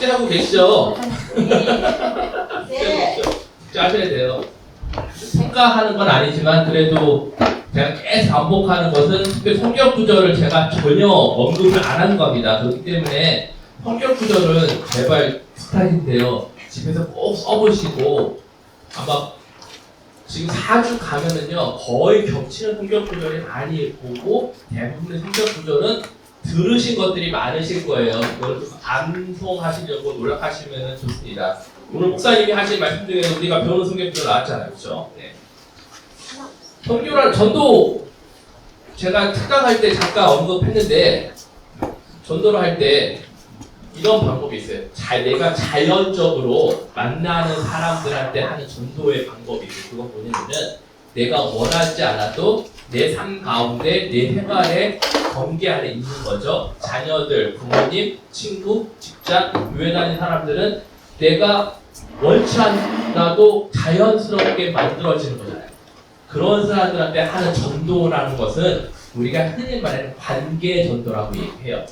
숙제하고 계시죠? 네. 짜셔야 돼요. 평가하는 건 아니지만 그래도 제가 계속 반복하는 것은 특히 성격 구조를 제가 전혀 언급을 안 한 겁니다. 그렇기 때문에 성격 구조는 제발 부탁인데요. 집에서 꼭 써보시고 아마 지금 4주 가면은요 거의 겹치는 성격 구조를 많이 보고 대부분의 성격 구조는 들으신 것들이 많으실 거예요. 그걸 암송하시려고 노력하시면 좋습니다. 오늘 목사님이 하신 말씀 중에서 우리가 배우는 성격 구조 나왔잖아요. 그렇죠? 네. 성교란 전도 제가 특강할 때 잠깐 언급했는데 전도를 할 때 이런 방법이 있어요. 내가 자연적으로 만나는 사람들한테 하는 전도의 방법이 있어요. 그건 뭐냐면은 내가 원하지 않아도 내 삶 가운데 내 생활에 경계 안에 있는 거죠. 자녀들, 부모님, 친구, 직장, 교회 다니는 사람들은 내가 원치 않아도 자연스럽게 만들어지는 거잖아요. 그런 사람들한테 하는 전도라는 것은 우리가 흔히 말하는 관계 전도라고 얘기해요.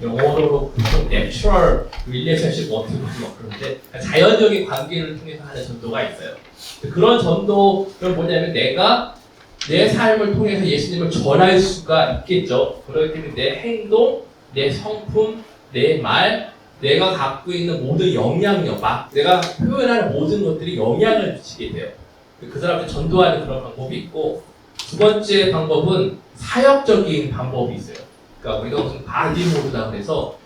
영어로 보통 natural relationship 어떻게 그러는데 자연적인 관계를 통해서 하는 전도가 있어요. 그런 전도는 뭐냐면 내가 내 삶을 통해서 예수님을 전할 수가 있겠죠. 그렇기 때문에 내 행동, 내 성품, 내 말, 내가 갖고 있는 모든 영향력, 내가 표현하는 모든 것들이 영향을 미치게 돼요. 그 사람한테 전도하는 그런 방법이 있고, 두 번째 방법은 사역적인 방법이 있어요. 그러니까 우리가 무슨 바디 모드다 그래서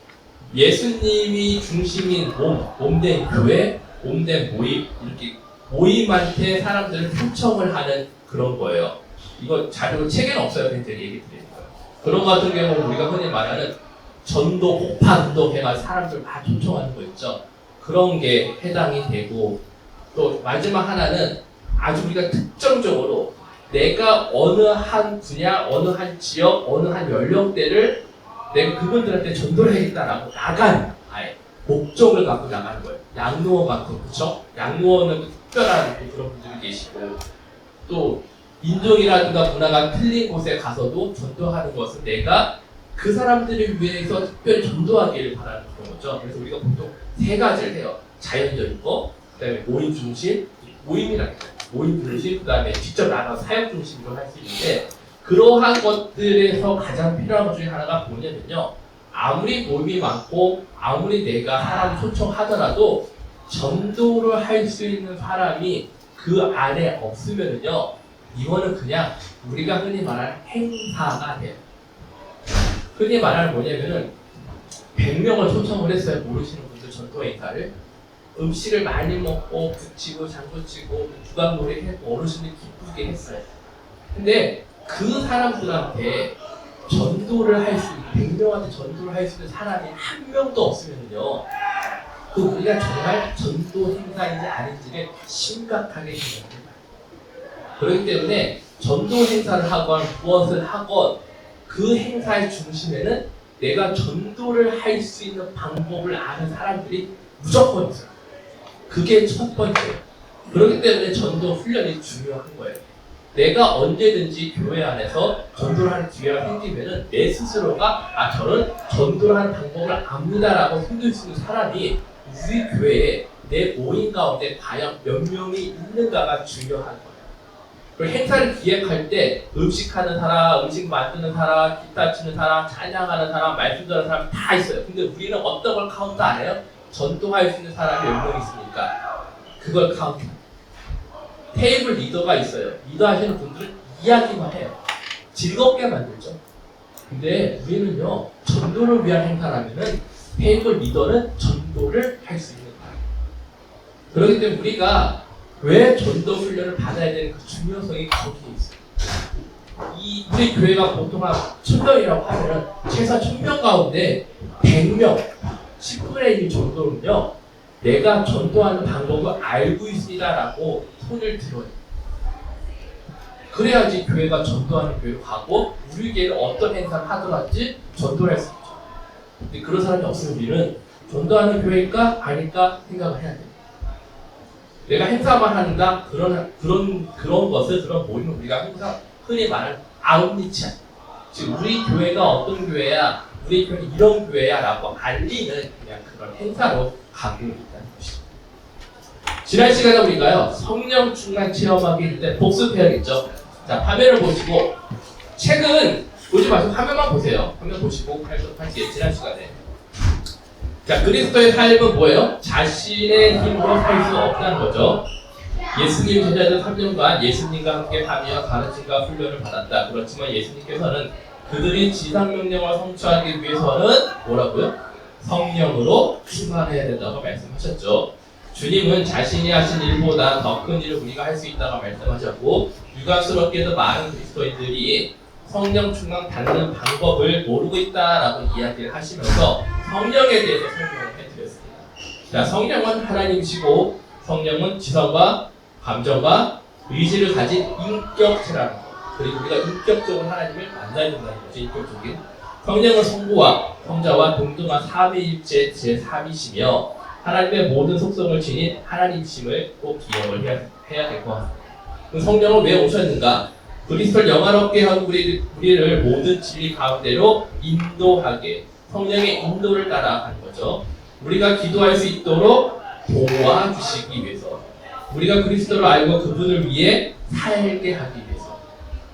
예수님이 중심인 몸된 교회, 몸된 모임, 이렇게 모임한테 사람들을 초청을 하는 그런 거예요. 이거 자료 책에는 없어요. 굉장히 얘기 드리는 거예요. 그런 거 같은 경우는 우리가 흔히 말하는 전도, 폭파운동 해가지고 사람들 다 초청하는 거 있죠. 그런 게 해당이 되고, 또 마지막 하나는 아주 우리가 특정적으로 내가 어느 한 분야, 어느 한 지역, 어느 한 연령대를 내가 그분들한테 전도를 해야겠다라고 나가는 아예 목적을 갖고 나가는 거예요. 양로원 같은, 그쵸? 양로원은 특별한 그런 분들이 계시고, 또 인종이라든가 문화가 틀린 곳에 가서도 전도하는 것은 내가 그 사람들을 위해서 특별히 전도하기를 바라는 그런 거죠. 그래서 우리가 보통 세 가지를 해요. 자연적인 거, 그 다음에 모임 중심, 모임이라는 거예요. 모임 중심, 그 다음에 직접 나가서 사역 중심으로 할 수 있는데, 그러한 것들에서 가장 필요한 것 중에 하나가 뭐냐면요. 아무리 모임이 많고, 아무리 내가 사람 초청하더라도, 전도를 할 수 있는 사람이 그 안에 없으면요, 이거는 그냥 우리가 흔히 말하는 행사가 돼요. 흔히 말하는 뭐냐면은, 100명을 초청을 했어요. 모르시는 분들 전도 행사를. 음식을 많이 먹고 붙이고 장구치고 주간놀이 했고 어르신들 기쁘게 했어요. 근데 그 사람들한테 전도를 할 수 있는 100명한테 전도를 할 수 있는 사람이 한 명도 없으면요, 그 우리가 정말 전도 행사인지 아닌지를 심각하게 생각해요. 그렇기 때문에 전도 행사를 하건 무엇을 하건 그 행사의 중심에는 내가 전도를 할 수 있는 방법을 아는 사람들이 무조건 있어요. 그게 첫 번째예요. 그렇기 때문에 전도 훈련이 중요한 거예요. 내가 언제든지 교회 안에서 전도를 하는 기회가 생기면은 내 스스로가 저는 전도를 하는 방법을 압니다라고 생길 수 있는 사람이 우리 교회에 내 모임 가운데 과연 몇 명이 있는가가 중요한 거예요. 그리고 행사를 기획할 때 음식하는 사람, 음식 만드는 사람, 기타 치는 사람, 찬양하는 사람, 말씀 전하는 사람 다 있어요. 근데 우리는 어떤 걸 카운트 안 해요? 전도할 수 있는 사람이 몇 명 있으니까 그걸 카운트. 테이블 리더가 있어요. 리더 하시는 분들은 이야기만 해요. 즐겁게 만들죠. 근데 우리는요, 전도를 위한 행사라면은 테이블 리더는 전도를 할 수 있는 거예요. 그렇기 때문에 우리가 왜 전도 훈련을 받아야 되는 그 중요성이 거기에 있어요. 우리 교회가 보통 한 1000명이라고 하면은 최소 1000명 가운데 100명, 10분의 1 정도는요, 내가 전도하는 방법을 알고 있습니다라고 손을 들어요. 그래야지 교회가 전도하는 교회로 가고 우리 교회는 어떤 행사를 하더라든지 전도를 할 수 있죠. 근데 그런 사람이 없으면 우리는 전도하는 교회일까 아닐까 생각을 해야 돼요. 내가 행사만 한다, 그런 것을, 그런 모임을 우리가 항상 흔히 말하는 아웃리치. 즉 우리 교회가 어떤 교회야, 우리 교회는 이런 교회야라고 알리는 그냥 그런 행사로 가고 있다는 것이죠. 지난 시간에 우리가요 성령 충만 체험하기 했는데 복습해야겠죠. 자, 화면을 보시고 책은 보지 마시고 화면만 보세요. 화면 보시고 할게요. 지난 시간에. 자, 그리스도의 삶은 뭐예요? 자신의 힘으로 살 수 없다는 거죠. 예수님 제자들 3년간 예수님과 함께 하며 가르침과 훈련을 받았다. 그렇지만 예수님께서는 그들이 지상명령을 성취하기 위해서는 뭐라고요? 성령으로 충만해야 된다고 말씀하셨죠. 주님은 자신이 하신 일보다 더 큰 일을 우리가 할 수 있다고 말씀하셨고 유감스럽게도 많은 그리스도인들이 성령 충만 받는 방법을 모르고 있다라고 이야기를 하시면서 성령에 대해서 설명을 해드렸습니다. 자, 성령은 하나님이시고 성령은 지성과 감정과 의지를 가진 인격체라는 것. 그리고 우리가 인격적으로 하나님을 만나야 된다는 거죠. 인격적인. 성령은 성부와 성자와 동등한 삼위일체 제3이시며 하나님의 모든 속성을 지닌 하나님이심을 꼭 기억을 해야 될 것 같습니다. 그 성령은 왜 오셨는가? 그리스도를 영화롭게 하고 우리를 모든 진리 가운데로 인도하게 성령의 인도를 따라가는 거죠. 우리가 기도할 수 있도록 도와주시기 위해서 우리가 그리스도를 알고 그분을 위해 살게 하기 위해서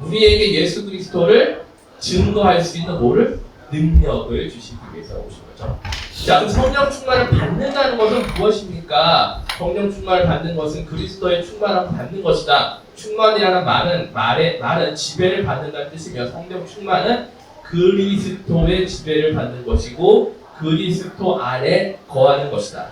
우리에게 예수 그리스도를 증거할 수 있는 뭐를? 능력을 주시기 위해서 오신 거죠. 자, 그럼 성령 충만을 받는다는 것은 무엇입니까? 성령 충만을 받는 것은 그리스도의 충만함을 받는 것이다. 충만이라는 말은 지배를 받는다는 뜻이며 성령 충만은 그리스도의 지배를 받는 것이고 그리스도 안에 거하는 것이다.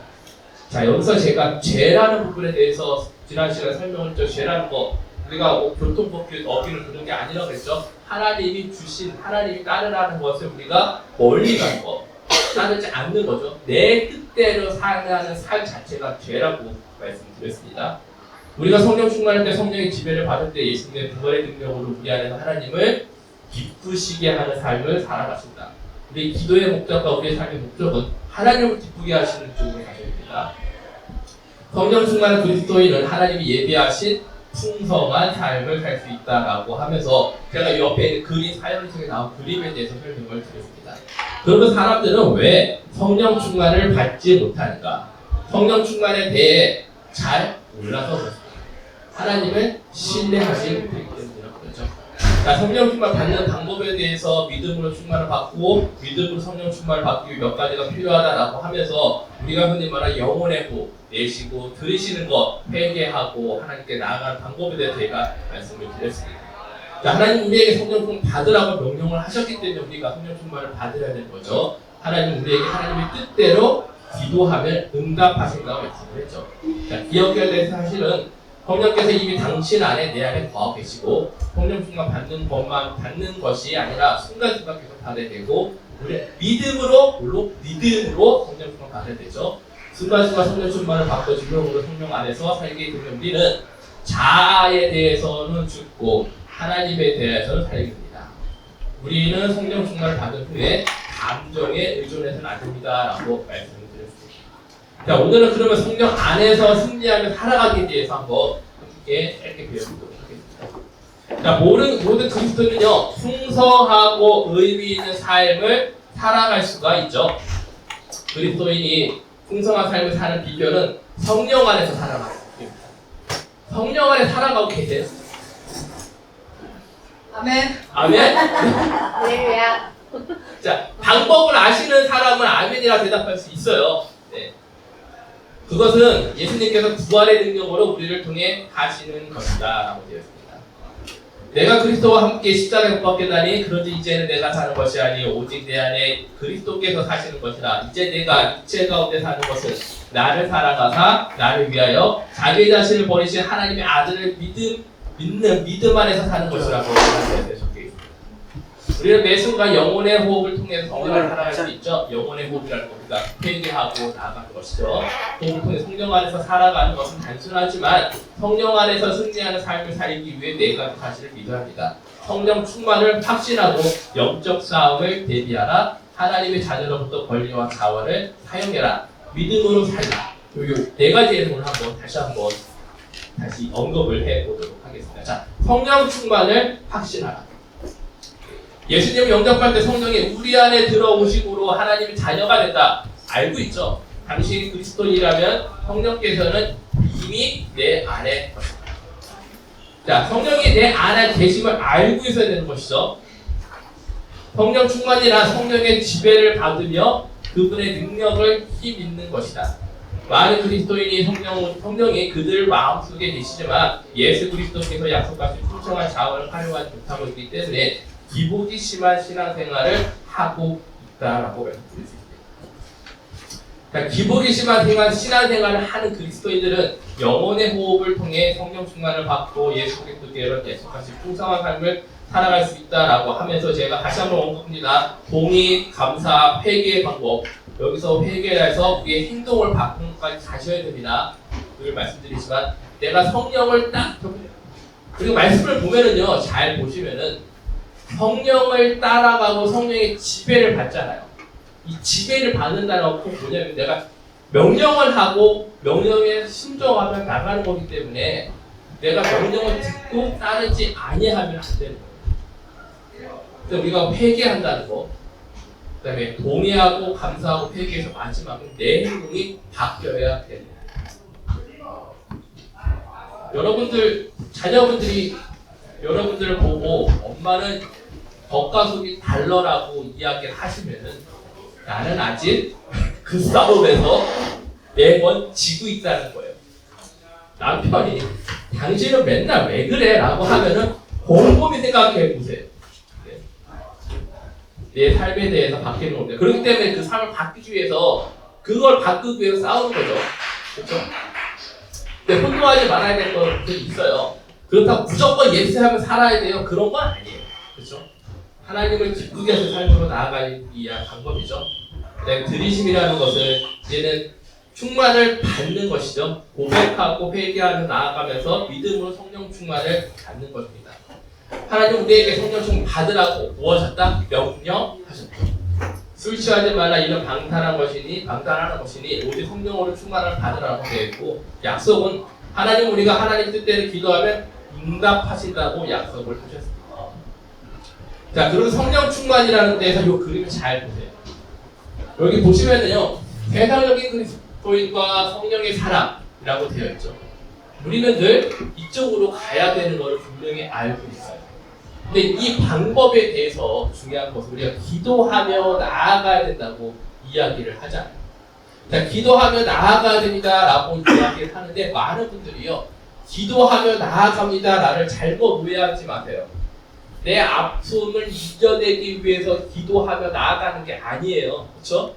자, 여기서 제가 죄라는 부분에 대해서 지난 시간에 설명을 했죠. 죄라는 거 우리가 교통법규 어기는 그런 게 아니라고 했죠. 하나님이 주신 하나님이 따르라는 것을 우리가 멀리 가는 거 따르지 않는 거죠. 내 뜻대로 살아가는 삶 자체가 죄라고 말씀드렸습니다. 우리가 성령 충만할 때 성령의 지배를 받을 때 예수님의 부활의 능력으로 우리 안에서 하나님을 기쁘시게 하는 삶을 살아가신다. 우리 기도의 목적과 우리의 삶의 목적은 하나님을 기쁘게 하시는 쪽으로 가셔야 됩니다. 성령 충만한 그리스도인은 하나님이 예비하신 풍성한 삶을 살 수 있다라고 하면서 제가 옆에 있는 그림 사연 속에 나온 그림에 대해서 설명을 드렸습니다. 그러면 사람들은 왜 성령 충만을 받지 못하는가? 성령 충만에 대해 잘 몰라서 그렇습니다. 하나님을 신뢰하지 못하기 때문이라고 그러죠. 자, 성령 충만 받는 방법에 대해서 믿음으로 충만을 받고 믿음으로 성령 충만을 받기 위해 몇 가지가 필요하다라고 하면서 우리가 흔히 말하는 영혼의 복 내시고 들으시는 것 회개하고 하나님께 나아가는 방법에 대해서 제가 말씀을 드렸습니다. 자, 하나님 우리에게 성령 충만 받으라고 명령을 하셨기 때문에 우리가 성령 충만을 받으려야 되는 거죠. 하나님 우리에게 하나님의 뜻대로 기도하면 응답하신다고 말씀을 했죠. 자, 기억해야 될 사실은 성령께서 이미 당신 안에 내 안에 거하고 계시고 성령 충만 받는 것만 받는 것이 아니라 순간순간 계속 받아야 되고 우리 믿음으로 성령 충만 받아야 되죠. 순간순간 성령 충만을 받고 주명으로 성령 안에서 살게 되면 우리는 자아에 대해서는 죽고 하나님에 대해서는 살게 됩니다. 우리는 성령 충만을 받은 후에 감정에 의존해서는 안 됩니다라고 말씀을 드렸습니다. 자, 오늘은 그러면 성령 안에서 승리하며 살아가기에 대해서 한번 함께 짧게 배워보도록 하겠습니다. 자, 모든 그리스도는요 풍성하고 의미 있는 삶을 살아갈 수가 있죠. 그리스도인이 풍성한 삶을 사는 비결은 성령 안에서 살아가는 겁니다. 성령 안에 살아가고 계세요? 아멘. 아멘? 할렐루야. 자, 방법을 아시는 사람은 아멘이라 대답할 수 있어요. 네. 그것은 예수님께서 부활의 능력으로 우리를 통해 하시는 것이다 라고 되어 있습니다. 내가 그리스도와 함께 십자가에 못 박혔다니 그런지 이제는 내가 사는 것이 아니요 오직 내 안에 그리스도께서 사시는 것이라. 이제 내가 육체 가운데 사는 것은 나를 사랑하사 나를 위하여 자기 자신을 버리신 하나님의 아들을 믿는 믿음 안에서 사는 것이라고 적혀있습니다. 우리는 매 순간 영혼의 호흡을 통해서 성령을 살아갈 수 있죠. 영혼의 호흡이라는 겁니다. 회개하고 나아가는 것이죠. 호흡을 통해 성령 안에서 살아가는 것은 단순하지만 성령 안에서 승리하는 삶을 살기 위해 네 가지 사실을 믿어야 합니다. 성령 충만을 확신하고 영적 싸움을 대비하라. 하나님의 자녀로부터 권리와 자원을 사용해라. 믿음으로 살라. 요 네 가지의 오늘 다시 언급을 해보도록 하겠습니다. 자, 성령 충만을 확신하라. 예수님 영접할 때 성령이 우리 안에 들어오심으로 하나님의 자녀가 된다. 알고 있죠. 당신이 그리스도인이라면 성령께서는 이미 내 안에 자, 성령이 내 안에 계심을 알고 있어야 되는 것이죠. 성령 충만이나 성령의 지배를 받으며 그분의 능력을 힘입는 것이다. 많은 그리스도인이 성령이 그들 마음속에 계시지만 예수 그리스도께서 약속하신 풍성한 자원을 활용하지 못하고 있기 때문에 기복이 심한 신앙생활을 하고 있다라고 말씀드릴 수 있습니다. 그러니까 기복이 심한 신앙생활을 하는 그리스도인들은 영혼의 호흡을 통해 성령 충만을 받고 예수 그리스도께서 약속하신 풍성한 삶을 살아갈 수 있다라고 하면서 제가 다시 한번 언급합니다. 동의, 감사, 회개의 방법. 여기서 회개해서 우리의 행동을 바꾸는 것까지 가셔야 됩니다. 늘 말씀드리지만 내가 성령을 딱 그리고 말씀을 보면은요, 잘 보시면은 성령을 따라가고 성령의 지배를 받잖아요. 이 지배를 받는다는 건 뭐냐면 내가 명령을 하고 명령에 순종하면 나가는 거기 때문에 내가 명령을 듣고 따르지 아니하면 안 되는 거예요. 그래서 우리가 회개한다는 거, 그 다음에 동의하고 감사하고 회개해서 마지막은 내 행동이 바뀌어야 됩니다. 여러분들, 자녀분들이 여러분들을 보고 엄마는 겉과 속이 달러라고 이야기를 하시면은 나는 아직 그 싸움에서 매번 지고 있다는 거예요. 남편이 당신은 맨날 왜 그래? 라고 하면은 곰곰이 생각해 보세요. 내 삶에 대해서 바뀌는 겁니다. 그렇기 때문에 그 삶을 바뀌기 위해서 그걸 바꾸기 위해서 싸우는 거죠. 그렇죠? 근데 혼동하지 말아야 될 것들이 있어요. 그렇다고 무조건 예수하면 살아야 돼요. 그런 건 아니에요. 그렇죠? 하나님을 기쁘게 해서 삶으로 나아가기 위한 방법이죠. 그다음에 들이심이라는 것은 이제는 충만을 받는 것이죠. 고백하고 회개하며 나아가면서 믿음으로 성령 충만을 받는 것입니다. 하나님 우리에게 성령 충만 받으라고 무엇하셨다? 명령하셨다. 술 취하지 말라 이런 방탕하는 것이니 오직 성령으로 충만을 받으라고 되어 있고 약속은 하나님 우리가 하나님 뜻대로 기도하면 응답하신다고 약속을 하셨습니다. 자, 그리고 성령 충만이라는 데에서 이 그림을 잘 보세요. 여기 보시면은요, 세상적인 그리스도인과 성령의 사랑이라고 되어 있죠. 우리는 늘 이쪽으로 가야 되는 것을 분명히 알고 있어요. 근데 이 방법에 대해서 중요한 것은 우리가 기도하며 나아가야 된다고 이야기를 하잖아요. 자, 기도하며 나아가야 됩니다라고 이야기를 하는데 많은 분들이요, 기도하며 나아갑니다라를 잘못 오해하지 마세요. 내 아픔을 이겨내기 위해서 기도하며 나아가는 게 아니에요. 그렇죠?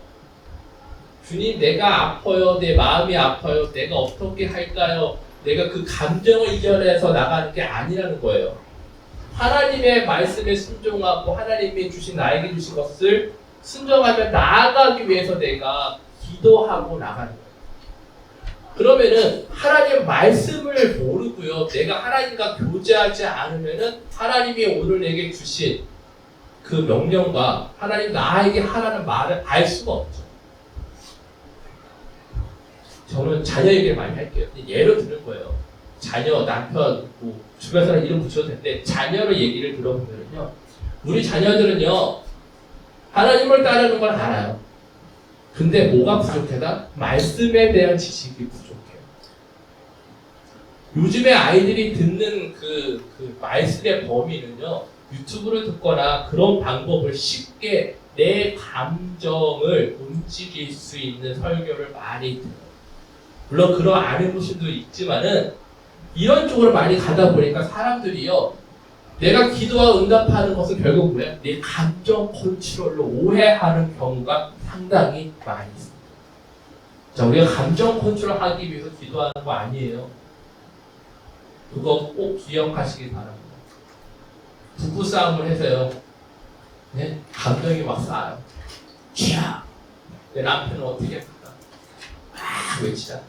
주님, 내가 아파요. 내 마음이 아파요. 내가 어떻게 할까요? 내가 그 감정을 이겨내서 나가는 게 아니라는 거예요. 하나님의 말씀에 순종하고 하나님이 나에게 주신 것을 순종하며 나아가기 위해서 내가 기도하고 나가는 거예요. 그러면은 하나님 말씀을 모르고요, 내가 하나님과 교제하지 않으면은 하나님이 오늘 내게 주신 그 명령과 하나님 나에게 하라는 말을 알 수가 없죠. 저는 자녀 얘기를 많이 할게요. 예로 드는 거예요. 자녀, 남편, 뭐 주변 사람 이름 붙여도 되는데 자녀의 얘기를 들어보면요, 우리 자녀들은요 하나님을 따르는 걸 알아요. 근데 뭐가 부족하다? 말씀에 대한 지식이 부족해요. 요즘에 아이들이 듣는 그 말씀의 범위는요, 유튜브를 듣거나 그런 방법을 쉽게 내 감정을 움직일 수 있는 설교를 많이 들어요. 물론 그런 안 해보신 분도 있지만은 이런 쪽으로 많이 가다 보니까 사람들이요, 내가 기도와 응답하는 것은 결국 뭐야? 내 감정 컨트롤로 오해하는 경우가 상당히 많이 있습니다. 자, 우리가 감정 컨트롤하기 위해서 기도하는 거 아니에요. 그거 꼭 기억하시기 바랍니다. 부부싸움을 해서요, 네? 감정이 막 쌓여요. 캬! 내 남편은 어떻게 할까? 막 외치자.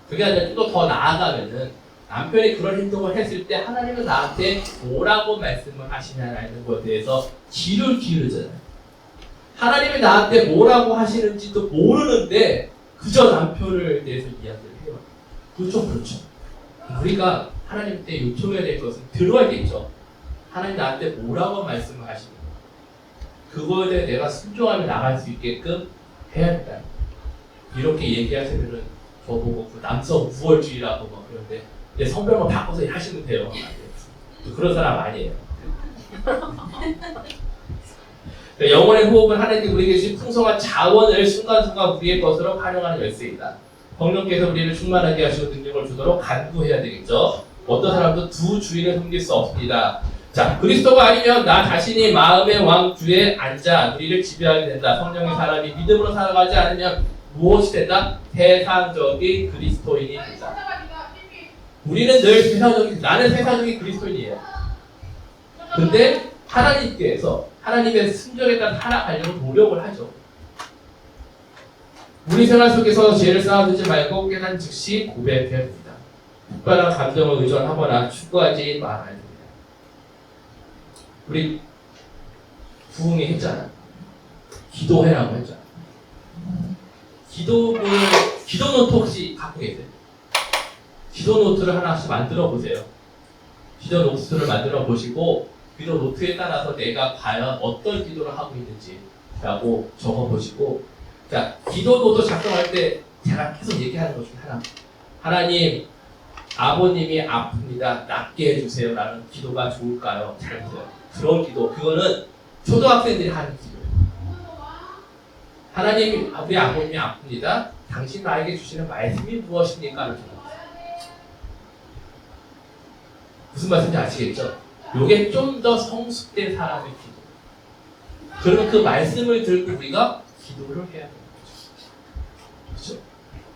그게 아니라 또 더 나아가면은 남편이 그런 행동을 했을 때 하나님은 나한테 뭐라고 말씀을 하시냐라는 것에 대해서 귀를 기울이잖아요. 하나님이 나한테 뭐라고 하시는지도 모르는데 그저 남편을 대해서 이야기를 해요. 그건 좀 그렇죠. 우리가 하나님께 요청해야 될 것은 들어야겠죠. 하나님 나한테 뭐라고 말씀을 하시는 거예요. 그거에 대해 내가 순종하며 나갈 수 있게끔 해야 된다. 이렇게 얘기하시면은 저보고 그 남성 우월주의라고 막 그러는데 이제 성별만 바꿔서 하시면 돼요. 또 그런 사람 아니에요. 영혼의 호흡은 하나님께 우리에게 주신 풍성한 자원을 순간순간 우리의 것으로 활용하는 열쇠이다. 성령께서 우리를 충만하게 하시고 능력을 주도록 간구해야 되겠죠. 어떤 사람도 두 주인을 섬길 수 없습니다. 자, 그리스도가 아니면 나 자신이 마음의 왕주에 앉아 우리를 지배하게 된다. 성령의 사람이 믿음으로 살아가지 않으면 무엇이 된다? 세상적인 그리스도인이 된다. 우리는 늘 세상적인, 나는 세상적인 그리스도인이에요. 근데 하나님께서 하나님의 순종에 따라 살아가려고 노력을 하죠. 우리 생활 속에서 죄를 쌓아두지 말고 깨닫는 즉시 고백해야 됩니다. 특별한 감정을 의존하거나 추구하지 말아야 됩니다. 우리 부흥이 했잖아. 기도해라고 했잖아. 기도 노트 혹시 갖고 계세요? 기도 노트를 하나씩 만들어 보세요. 기도 노트를 만들어 보시고 기도 노트에 따라서 내가 과연 어떤 기도를 하고 있는지 라고 적어 보시고, 자, 기도 노트 작성할 때 제가 계속 얘기하는 것 중에 하나, 하나님 아버님이 아픕니다. 낫게 해주세요 라는 기도가 좋을까요? 잘 보세요. 그런 기도, 그거는 초등학생들이 하는 기도예요. 하나님, 우리 아버님이 아픕니다. 당신 나에게 주시는 말씀이 무엇입니까? 하는 기도. 무슨 말씀인지 아시겠죠? 요게 좀 더 성숙된 사람의 기도. 그러면 그 말씀을 들고 우리가 기도를 해야 되는 거죠. 그렇죠?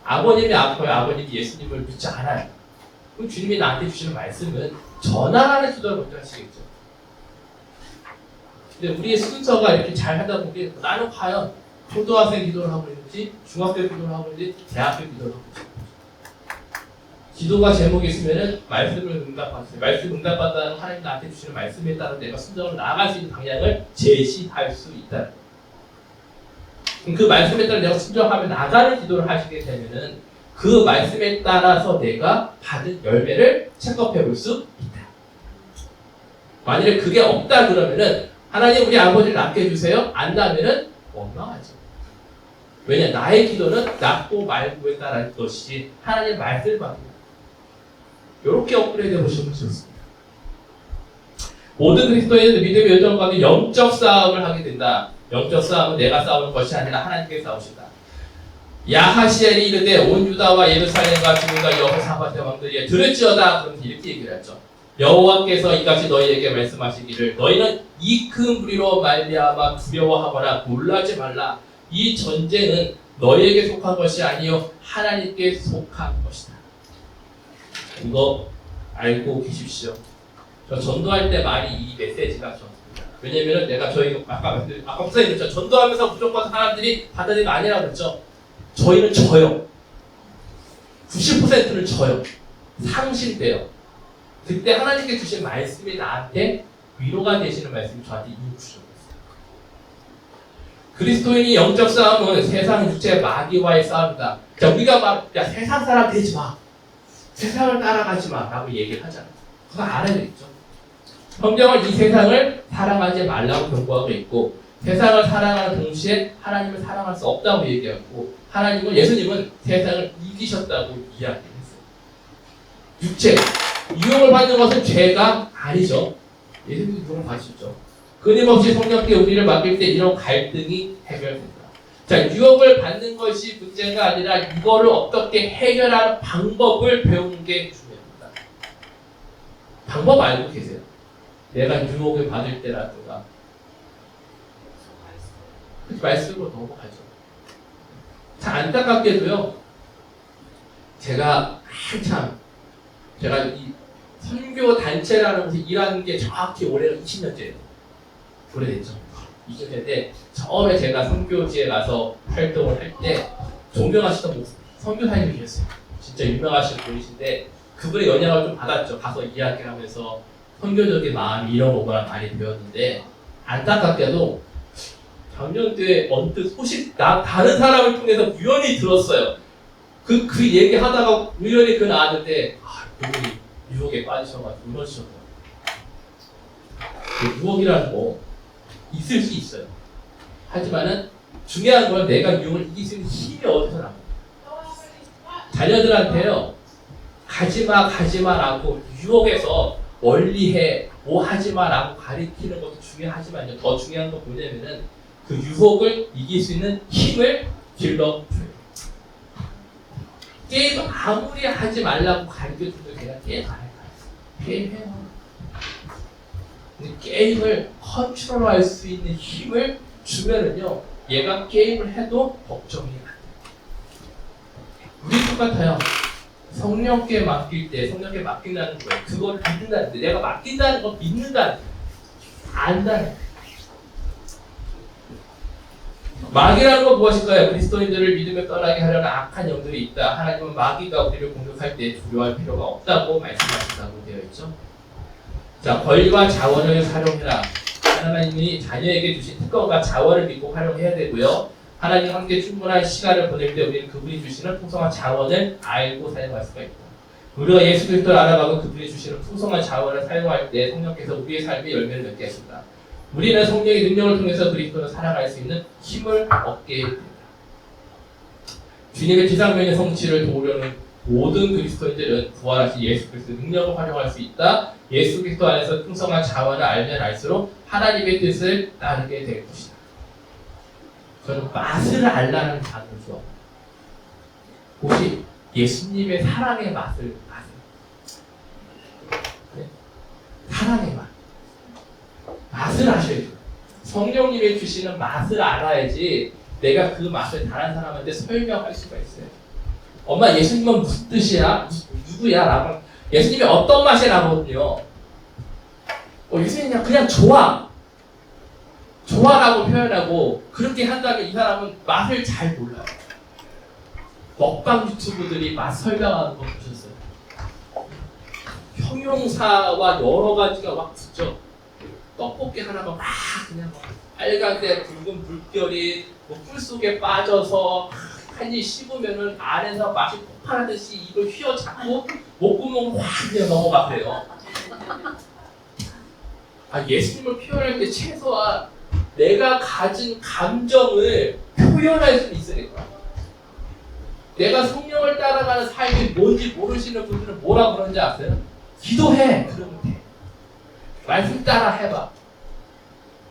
아버님이 아파요. 아버님이 예수님을 믿지 않아요. 그럼 주님이 나한테 주시는 말씀은 전하라는 기도를 먼저 하시겠죠. 근데 우리의 순서가 이렇게 잘 하다 보니 나는 과연 초등학생 기도를 하고 있는지, 중학교 기도를 하고 있는지, 대학교 기도를 하고 있는지. 기도가 제목이 있으면은 말씀을 응답하세요. 말씀 응답받다는 하나님 나한테 주시는 말씀에 따라 내가 순정으로 나아갈 수 있는 방향을 제시할 수 있다. 그럼 그 말씀에 따라 내가 순정하며 나가는 기도를 하시게 되면은 그 말씀에 따라서 내가 받은 열매를 체크해 볼 수 있다. 만일에 그게 없다 그러면은 하나님 우리 아버지를 낫게 해주세요. 안다면은 원망하죠. 왜냐, 나의 기도는 낫고 말고에 따른 것이지 하나님 말씀을 받는. 이렇게 업그레이드 해보시면 좋습니다. 모든 그리스도인은 믿음의 여정 가운데 영적 싸움을 하게 된다. 영적 싸움은 내가 싸우는 것이 아니라 하나님께 싸우신다. 야하시엘이 이르되 온 유다와 예루살렘과 주민과 여호사밧의 왕들이 들을지어다. 그러면서 이렇게 얘기를 했죠. 여호와께서 이같이 너희에게 말씀하시기를 너희는 이 큰 무리로 말미암아 두려워하거나 놀라지 말라. 이 전쟁은 너희에게 속한 것이 아니요 하나님께 속한 것이다. 이거 알고 계십시오. 저 전도할 때 많이 이 메시지가 좋습니다. 왜냐면은 내가 저희 아까 목사님 그랬죠. 전도하면서 무조건 사람들이 받아들이는 거 아니라고 그랬죠. 저희는 져요. 90%는 져요. 상실돼요. 그때 하나님께 주신 말씀이 나한테 위로가 되시는 말씀이 저한테 이미 주셨어요. 그리스도인이 영적 싸움은 세상 육체 마귀와의 싸움이다. 자, 우리가 막 야 세상 사람 되지 마. 세상을 따라가지 마 라고 얘기를 하잖아요. 그거 알아야 되겠죠. 성경은 이 세상을 사랑하지 말라고 경고하고 있고 세상을 사랑하는 동시에 하나님을 사랑할 수 없다고 얘기하고 예수님은 세상을 이기셨다고 이야기했어요. 육체, 유혹을 받는 것은 죄가 아니죠. 예수님도 유혹을 받으셨죠. 끊임없이 성령께 우리를 맡길 때 이런 갈등이 해결됩니다. 자, 유혹을 받는 것이 문제가 아니라 이거를 어떻게 해결하는 방법을 배우는 게 중요합니다. 방법 알고 계세요? 내가 유혹을 받을 때라든가 말씀으로 넘어가죠. 자, 안타깝게도요. 제가 이 선교 단체라는 곳에 일하는 게 정확히 올해가 20년째예요. 오래됐죠. 20년째 처음에 제가 선교지에 가서 활동을 할 때 존경하시던 선교사님이 계셨어요. 진짜 유명하신 분이신데 그분의 영향을 좀 받았죠. 가서 이야기를 하면서 선교적인 마음이 잃어오거나 많이 배웠는데 안타깝게도 작년도에 언뜻 소식 다른 사람을 통해서 우연히 들었어요. 그 얘기하다가 우연히 나왔는데 그분이 유혹에 빠지셔가지고 이러시더라고요. 그 유혹이라는 거 있을 수 있어요. 하지만은 중요한 건 내가 유혹을 이길 수 있는 힘이 어디서 나옵니까? 자녀들한테요, 가지마라고 유혹해서 멀리해, 뭐 하지마라고 가리키는 것도 중요하지만요, 더 중요한 건 뭐냐면은 그 유혹을 이길 수 있는 힘을 길러줘요. 게임 아무리 하지 말라고 가르쳐줘도 걔가 게임 안 할까요? 게임 해요. 근데 게임을 컨트롤할 수 있는 힘을 주면은요, 얘가 게임을 해도 걱정이 안 돼요. 우리 똑같아요. 성령께 맡길 때, 성령께 맡긴다는 거예요. 그걸 믿는다는 데, 내가 맡긴다는 거 믿는다는 거예요. 안다는 거예요. 마귀라는 건 무엇일까요? 그리스도인들을 믿음에 떠나게 하려는 악한 영들이 있다. 하나님은 마귀가 우리를 공격할 때 두려워할 필요가 없다고 말씀하신다고 되어 있죠. 자, 권리와 자원을 활용해라. 하나님이 자녀에게 주신 특권과 자원을 믿고 활용해야 되고요. 하나님 함께 충분한 시간을 보낼 때 우리는 그분이 주시는 풍성한 자원을 알고 사용할 수가 있다. 우리가 예수 그리스도를 알아가고 그분이 주시는 풍성한 자원을 사용할 때 성령께서 우리의 삶에 열매를 맺게 하신다. 우리는 성령의 능력을 통해서 그리스도를 살아갈 수 있는 힘을 얻게 됩니다. 주님의 지상명의 성취를 도우려는 모든 그리스도인들은 부활하신 예수 그리스도의 능력을 활용할 수 있다. 예수 그리스도 안에서 풍성한 자원을 알면 알수록 하나님의 뜻을 따르게 될 것이다. 저는 맛을 알라는 단어를 좋아합니다. 혹시 예수님의 사랑의 맛을 아세요? 네? 사랑의 맛. 맛을 아셔야죠. 성령님이 주시는 맛을 알아야지 내가 그 맛을 다른 사람한테 설명할 수가 있어요. 엄마, 예수님은 무슨 뜻이야? 누구야? 라고. 예수님이 어떤 맛이라거든요. 예수님이 그냥 좋아. 좋아라고 표현하고 그렇게 한다면 이 사람은 맛을 잘 몰라요. 먹방 유튜브들이 맛 설명하는 거 보셨어요? 형용사와 여러 가지가 막 붙죠. 떡볶이 하나가 막 그냥 빨간색 붉은 물결이 꿀 속에 빠져서 한 입 씹으면은 안에서 맛이 폭발하듯이 입을 휘어잡고 목구멍 확 그냥 넘어가세요. 예수님을 표현할 때 최소한 내가 가진 감정을 표현할 수 있어야 될 거야. 내가 성령을 따라가는 삶이 뭔지 모르시는 분들은 뭐라 그러는지 아세요? 기도해. 그러면 돼. 말씀 따라 해봐.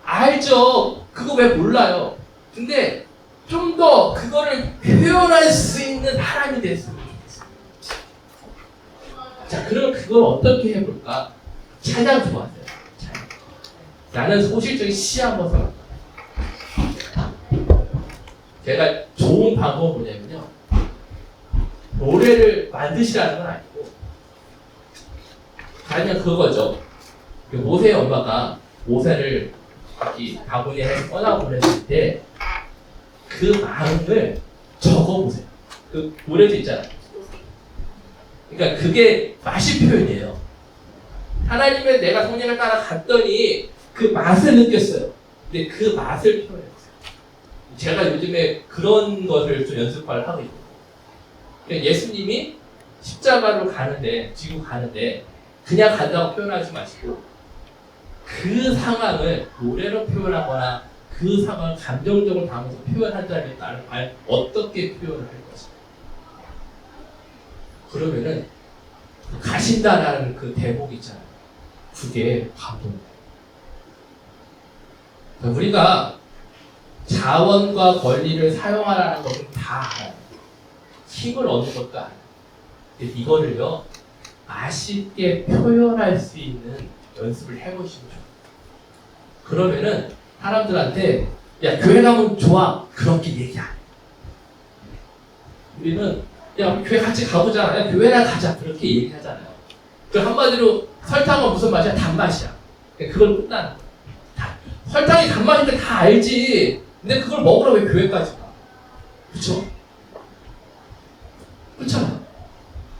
알죠. 그거 왜 몰라요. 근데 좀 더 그거를 표현할 수 있는 사람이 됐으면 좋겠어요. 자, 그럼 그걸 어떻게 해볼까? 찬양 좋아하세요. 나는 소실적인 시 한번 써볼까? 제가 좋은 방법은 뭐냐면요, 노래를 만드시라는 건 아니고 그냥 그거죠. 모세의 엄마가 모세를 이 바구니에 해서 떠나보냈을 때 그 마음을 적어보세요. 그 노래도 있잖아요. 그러니까 그게 맛이 표현이에요. 하나님의 내가 성령을 따라 갔더니 그 맛을 느꼈어요. 근데 그 맛을 표현했어요. 제가 요즘에 그런 것을 좀 연습을 하고 있거든요. 그러니까 예수님이 십자가로 가는데, 지구 가는데 그냥 간다고 표현하지 마시고 그 상황을 노래로 표현하거나 그 상황을 감정적으로 담아서 표현한다면 나는 과연 어떻게 표현을 할 것인가. 그러면은 가신다라는 그 대목 있잖아요. 그게 감동이에요. 우리가 자원과 권리를 사용하라는 것은 다 알아요. 힘을 얻는 것도 알아요. 근데 이거를요, 맛있게 표현할 수 있는 연습을 해보시면 좋아요. 그러면은 사람들한테 야, 교회 가면 좋아, 그렇게 얘기 안 해. 우리는 야, 우리 교회 같이 가보자, 야, 교회나 가자, 그렇게 얘기하잖아요. 그 한마디로 설탕은 무슨 맛이야? 단맛이야. 그걸 끝나는 거야. 설탕이 단맛인데 다 알지. 근데 그걸 먹으러 왜 교회까지 가? 그쵸? 그렇잖아요.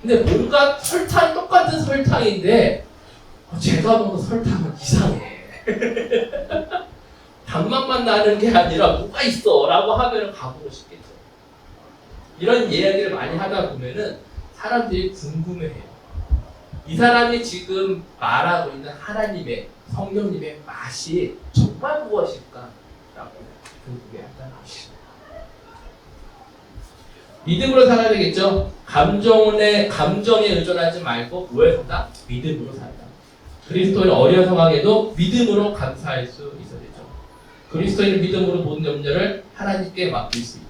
근데 뭔가 설탕이 똑같은 설탕인데 제가 먹는 설탕은 이상해. 단맛만 나는 게 아니라 뭐가 있어 라고 하면 가보고 싶겠죠. 이런 이야기를 많이 하다 보면은 사람들이 궁금해해요. 이 사람이 지금 말하고 있는 하나님의 성령님의 맛이 정말 무엇일까? 라고 궁금해한다는 것이죠. 믿음으로 살아야 되겠죠? 감정에 의존하지 말고 뭐에 산다? 믿음으로 산다. 그리스도인 어려운 상황에도 믿음으로 감사할 수 있어야 되죠. 그리스도인은 믿음으로 모든 염려를 하나님께 맡길 수 있다.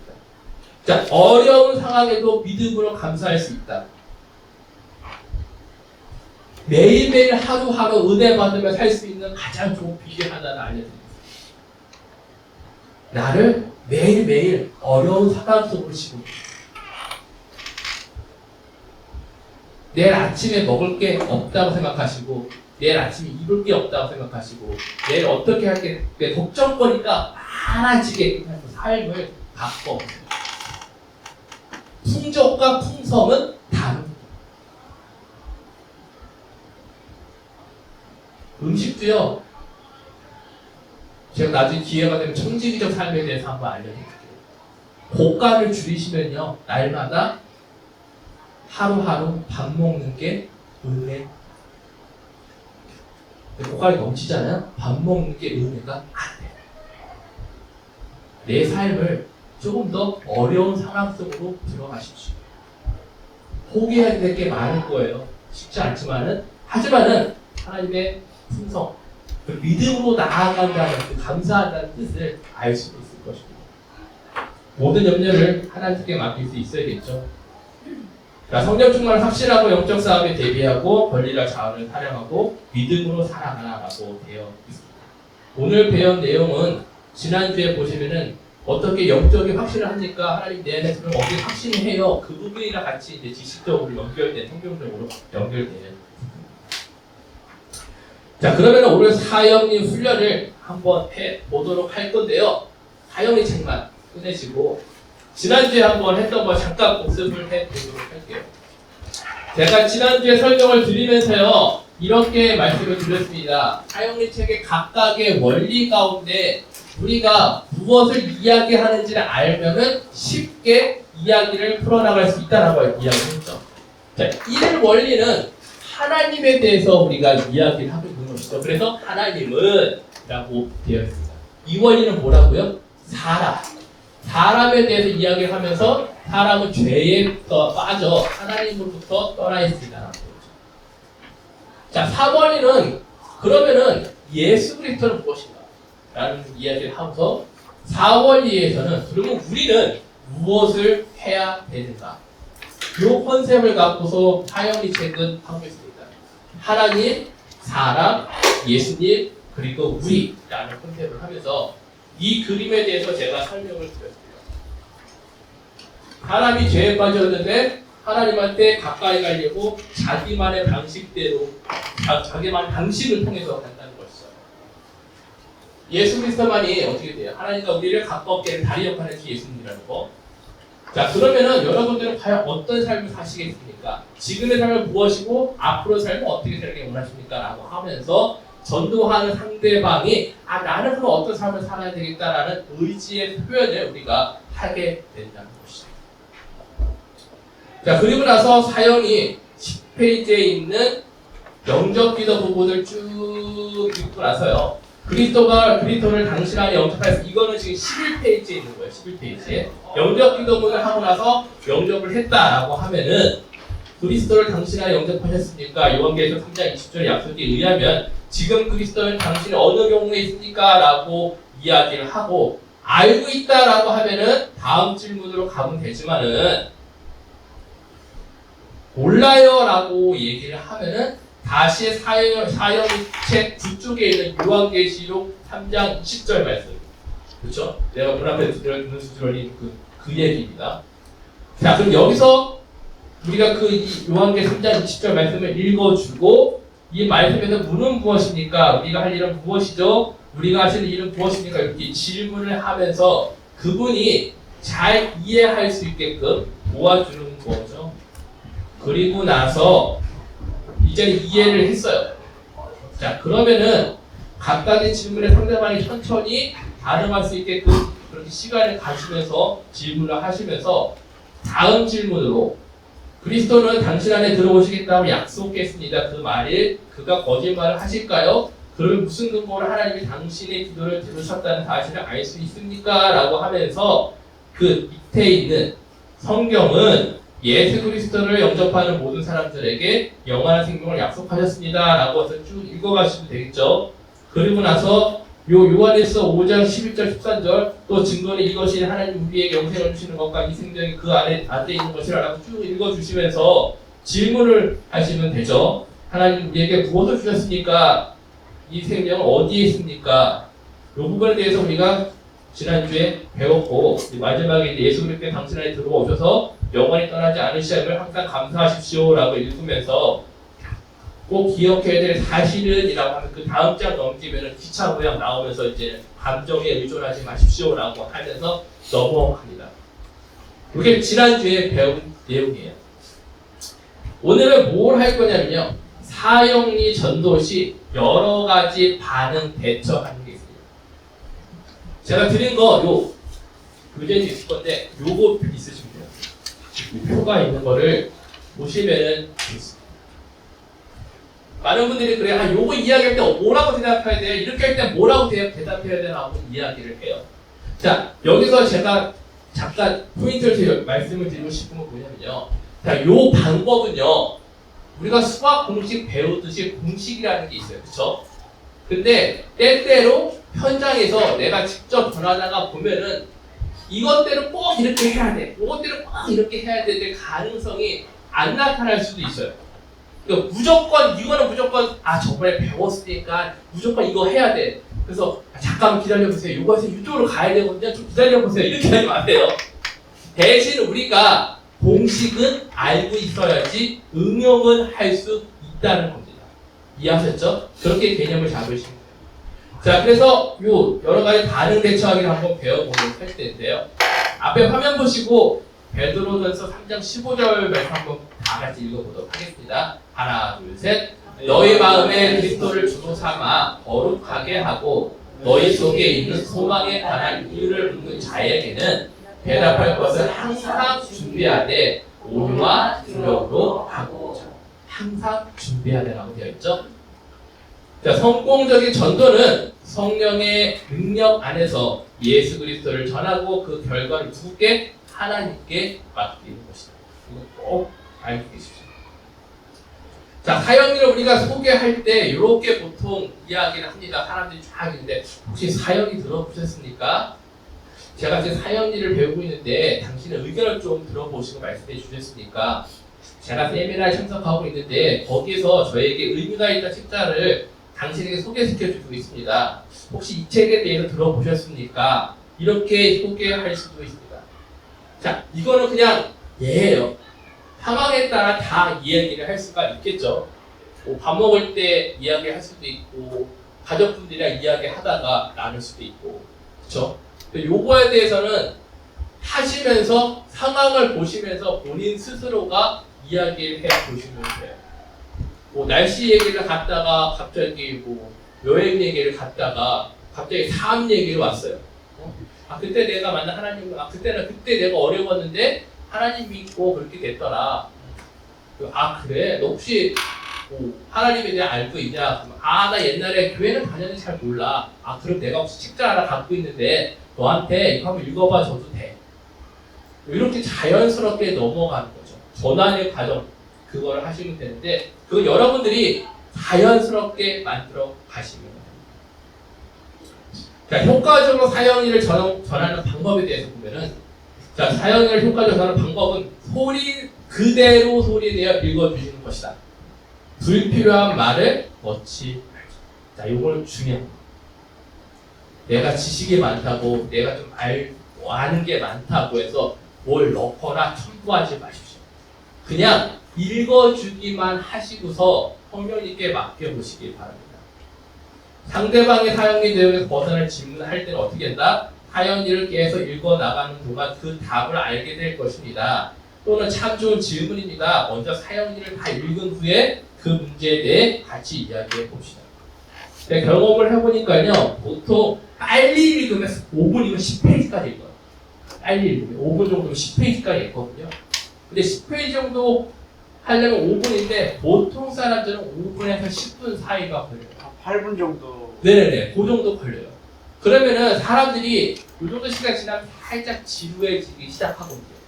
자, 어려운 상황에도 믿음으로 감사할 수 있다. 매일매일 하루하루 은혜 받으며 살 수 있는 가장 좋은 비결 하나를 알려드립니다. 나를 매일매일 어려운 상황 속으로 집어넣습니다. 내일 아침에 먹을 게 없다고 생각하시고 내일 아침에 입을 게 없다고 생각하시고 내일 어떻게 할게 내 걱정거리가 많아지게 하는 삶을 바꿔보세요. 풍족과 풍성은 다릅니다. 음식도요. 제가 나중에 기회가 되면 청지기적 삶에 대해서 한번 알려드릴게요. 고가를 줄이시면요. 날마다 하루하루 밥 먹는 게 은혜. 고가가 넘치잖아요. 밥 먹는 게 은혜가 안 돼요. 내 삶을 조금 더 어려운 상황 속으로 들어가십시오. 포기해야 될 게 많을 거예요. 쉽지 않지만은 하지만은 하나님의 풍성, 그 믿음으로 나아간다는 그 감사한다는 뜻을 알 수 있을 것입니다. 모든 염려를 하나님께 맡길 수 있어야겠죠. 자, 성령 충만을 확신하고 영적 싸움에 대비하고 권리와 자원을 사랑하고 믿음으로 살아가라고 되어 있습니다. 오늘 배운 내용은 지난주에 보시면은 어떻게 영적인 확신을 합니까? 하나님 내 안에 들으면 어떻게 확신해요? 그 부분이랑 같이 이제 지식적으로 연결된, 성경적으로 연결된. 자, 그러면 오늘 사형리 훈련을 한번 해보도록 할 건데요. 사형리 책만 끝내시고 지난주에 한번 했던 거 잠깐 복습을 해보도록 할게요. 제가 지난주에 설명을 드리면서요. 이렇게 말씀을 드렸습니다. 사형리 책의 각각의 원리 가운데 우리가 무엇을 이야기하는지를 알면은 쉽게 이야기를 풀어나갈 수 있다라고 이야기했죠. 자, 1 원리는 하나님에 대해서 우리가 이야기를 하고 있는 것이죠. 그래서 하나님은 라고 되어 있습니다. 2 원리는 뭐라고요? 사람에 대해서 이야기를 하면서 사람은 죄에 빠져 하나님으로부터 떠나 있습니다. 자, 3 원리는 그러면은 예수 그리스도는 무엇인가? 라는 이야기를 하면서 4 원리에서는 그러면 우리는 무엇을 해야 되는가? 이 컨셉을 갖고서 사형리 책은 하고 있습니다. 하나님, 사람, 예수님, 그리고 우리라는 컨셉을 하면서 이 그림에 대해서 제가 설명을 드렸습니다. 사람이 죄에 빠졌는데 하나님한테 가까이 가려고 자기만의 방식대로 자기만의 방식을 통해서 간다는 것이죠. 예수 그리스도만이 어떻게 돼요? 하나님과 우리를 가깝게 하는 다리 역할을 하는 예수님이라는 거. 자, 그러면은 여러분들은 과연 어떤 삶을 사시겠습니까? 지금의 삶은 무엇이고 앞으로의 삶은 어떻게 살기 원하십니까? 라고 하면서 전도하는 상대방이 나는 그럼 어떤 삶을 살아야 되겠다라는 의지의 표현을 우리가 하게 된다는 것이죠. 자, 그리고 나서 사형이 10페이지에 있는 영접기도 부분을 쭉 읽고 나서요. 그리스도를 당신 안에 영접하여서 이거는 지금 11페이지에 있는 거예요. 11페이지에. 영접기도문을 하고 나서 영접을 했다라고 하면은 그리스도를 당신 안에 영접하셨습니까? 요한계시록 3장 20절 약속에 의하면 지금 그리스도는 당신이 어느 경우에 있습니까? 라고 이야기를 하고 알고 있다라고 하면은 다음 질문으로 가면 되지만은 몰라요 라고 얘기를 하면은 다시 사형리 책 뒤쪽에 있는 요한계시록 3장 20절 말씀. 그렇죠? 내가 문 앞에 두드려 수주러니 그 얘기입니다. 자, 그럼 여기서 우리가 그 요한계시록 3장 20절 말씀을 읽어주고 이 말씀에서 문은 무엇입니까? 우리가 할 일은 무엇이죠? 우리가 하시는 일은 무엇입니까? 이렇게 질문을 하면서 그분이 잘 이해할 수 있게끔 도와주는 거죠. 그리고 나서 이제 이해를 했어요. 자, 그러면은 각각의 질문에 상대방이 천천히 반응할 수 있게끔 그렇게 시간을 가지면서 질문을 하시면서 다음 질문으로 그리스도는 당신 안에 들어오시겠다고 약속했습니다. 그 말일 그가 거짓말을 하실까요? 그러면 무슨 근거로 하나님이 당신의 기도를 들으셨다는 사실을 알 수 있습니까? 라고 하면서 그 밑에 있는 성경은 예수 그리스도를 영접하는 모든 사람들에게 영원한 생명을 약속하셨습니다. 라고 해서 쭉 읽어가시면 되겠죠. 그리고 나서 요한일서 5장 11절 13절 또 증거는 이것이 하나님 우리에게 영생을 주시는 것과 이 생명이 그 안에 있는 것이라고 쭉 읽어주시면서 질문을 하시면 되죠. 하나님 우리에게 무엇을 주셨습니까? 이 생명은 어디에 있습니까? 이 부분에 대해서 우리가 지난주에 배웠고 마지막에 예수 그리스도의 당신 안에 들어오셔서 영원히 떠나지 않으심을 항상 감사하십시오 라고 읽으면서 꼭 기억해야 될 사실은 이라고 하면 그 다음 장 넘기면은 기차 모양 나오면서 이제 감정에 의존하지 마십시오 라고 하면서 넘어갑니다. 이게 지난주에 배운 내용이에요. 오늘은 뭘 할 거냐면요. 사형리 전도 시 여러 가지 반응 대처하는 게 있습니다. 제가 드린 거 요 교재도 있을 건데 요거 있으시면 돼요. 이 표가 있는 거를 보시면은 있습니다. 많은 분들이 그래요. 요거 이야기할 때 뭐라고 대답해야 돼요? 이렇게 할 때 뭐라고 대답해야 되나고 이야기를 해요. 자, 여기서 제가 잠깐 포인트를 말씀을 드리고 싶은 건 뭐냐면요. 자, 요 방법은요. 우리가 수학 공식 배우듯이 공식이라는 게 있어요. 그쵸? 근데 때때로 현장에서 내가 직접 전하다가 보면은 이것대로 꼭 이렇게 해야 돼. 이것대로 꼭 이렇게 해야 되는데 가능성이 안 나타날 수도 있어요. 그러니까 이거는 무조건 저번에 배웠으니까 무조건 이거 해야 돼. 그래서 잠깐 기다려보세요. 이거에서 이쪽으로 가야 되거든요. 좀 기다려보세요. 이렇게 하지 마세요. 대신 우리가 공식은 알고 있어야지 응용은 할 수 있다는 겁니다. 이해하셨죠? 그렇게 개념을 잡으시면 돼요. 자, 그래서 요 여러 가지 반응 대처하기를 한번 배워보도록 할 텐데요. 앞에 화면 보시고 베드로전서 3장 15절 말씀 한번 다 같이 읽어보도록 하겠습니다. 하나, 둘, 셋. 너희 마음에 그리스도를 주로 삼아 거룩하게 하고 너희 속에 있는 소망에 관한 이유를 묻는 자에게는 대답할 것을 항상 준비하되 온유와 기력으로 하고 항상 준비하되라고 되어 있죠. 자, 성공적인 전도는 성령의 능력 안에서 예수 그리스도를 전하고 그 결과를 누구께? 하나님께 맡기는 것이다. 이거 꼭 알고 계십시오. 자, 사형리를 우리가 소개할 때 이렇게 보통 이야기를 합니다. 사람들이 쫙 있는데 혹시 사형리 들어보셨습니까? 제가 지금 사형리를 배우고 있는데 당신의 의견을 좀 들어보시고 말씀해 주셨으니까 제가 세미나에 참석하고 있는데 거기에서 저에게 의미가 있다 책자를 당신에게 소개시켜 주고 있습니다. 혹시 이 책에 대해서 들어보셨습니까? 이렇게 소개할 수도 있습니다. 자, 이거는 그냥 예예요. 상황에 따라 다 이야기를 할 수가 있겠죠. 밥 먹을 때 이야기할 수도 있고 가족분들이랑 이야기하다가 나눌 수도 있고 그렇죠? 요거에 대해서는 하시면서 상황을 보시면서 본인 스스로가 이야기를 해 보시면 돼요. 날씨 얘기를 갖다가 갑자기 여행 얘기를 갖다가 갑자기 삶 얘기를 왔어요. 그때 내가 만난 하나님, 그때 내가 어려웠는데 하나님 믿고 그렇게 됐더라. 그래? 너 혹시 하나님에 대해 알고 있냐? 나 옛날에 교회는 다녔는지 잘 몰라. 그럼 내가 혹시 책자 하나 갖고 있는데 너한테 이거 한번 읽어봐 줘도 돼. 이렇게 자연스럽게 넘어가는 거죠. 전환의 과정, 그거를 하시면 되는데 그건 여러분들이 자연스럽게 만들어 가시면 됩니다. 자, 효과적으로 사형리를 전하는 방법에 대해서 보면은 자, 사형리를 효과적으로 전하는 방법은 그대로 소리내어 읽어주시는 것이다. 불필요한 말을 넣지 말자. 자, 요걸 중요합니다. 내가 지식이 많다고, 내가 좀 아는 게 많다고 해서 뭘 넣거나 첨부하지 마십시오. 그냥 읽어주기만 하시고서 성령님께 맡겨보시기 바랍니다. 상대방의 사형리 내용에서 벗어날 질문을 할 때는 어떻게 한다? 사형리를 계속 읽어나가는 동안 그 답을 알게 될 것입니다. 또는 참 좋은 질문입니다. 먼저 사형리를 다 읽은 후에 그 문제에 대해 같이 이야기해 봅시다. 경험을 해보니까요, 보통 빨리 읽으면 5분이면 10페이지까지 읽어요. 빨리 읽으면 5분 정도면 10페이지까지 읽거든요. 근데 10페이지 정도 하려면 5분인데 보통 사람들은 5분에서 10분 사이가 걸려요. 8분 정도. 네네네, 그 정도 걸려요. 그러면은 사람들이 이 정도 시간 지나면 살짝 지루해지기 시작하거든요.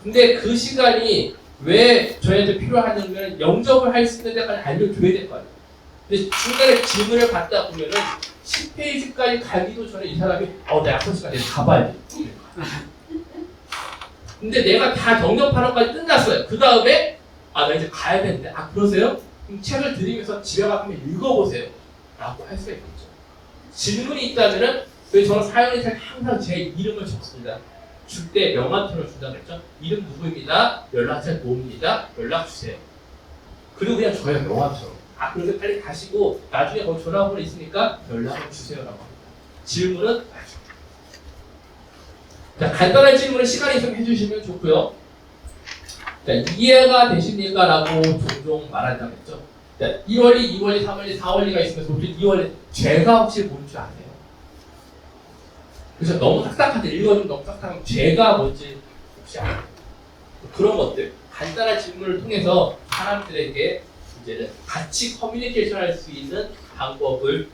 근데 그 시간이 왜 저희한테 필요하냐면 영접을 할 수 있는 데까지 알려줘야 될 거 아니에요. 근데 중간에 질문을 받다 보면은 10페이지까지 가기도 전에 이 사람이 나 약속 시간에 가봐야 돼. 근데 내가 다 영접하는 것까지 끝났어요. 그 다음에 나 이제 가야 되는데 그러세요? 그럼 책을 드리면서 집에 가서 한번 읽어보세요. 라고 할 수가 있겠죠. 질문이 있다면은 왜 저는 사연이책 항상 제 이름을 적습니다. 줄 때 명함표를 준다고 했죠. 이름 누구입니다. 연락처 뭐입니다. 연락 주세요. 그리고 그냥 줘요, 명함처럼. 그래서 빨리 가시고 나중에 거기 전화번호 있으니까 연락을 주세요라고 합니다. 질문은 자, 간단한 질문을 시간이 좀 해주시면 좋고요. 자, 이해가 되십니까? 라고 종종 말한다고 했죠. 자, 1월이, 2월이, 3월이, 4월이가 있으면서 혹시 2월에 죄가 혹시 뭔지 아세요? 그래서 너무 딱딱한데 읽어주면 너무 딱딱하면 죄가 뭔지 혹시 아세요? 그런 것들 간단한 질문을 통해서 사람들에게 이제는 같이 커뮤니케이션 할 수 있는 방법을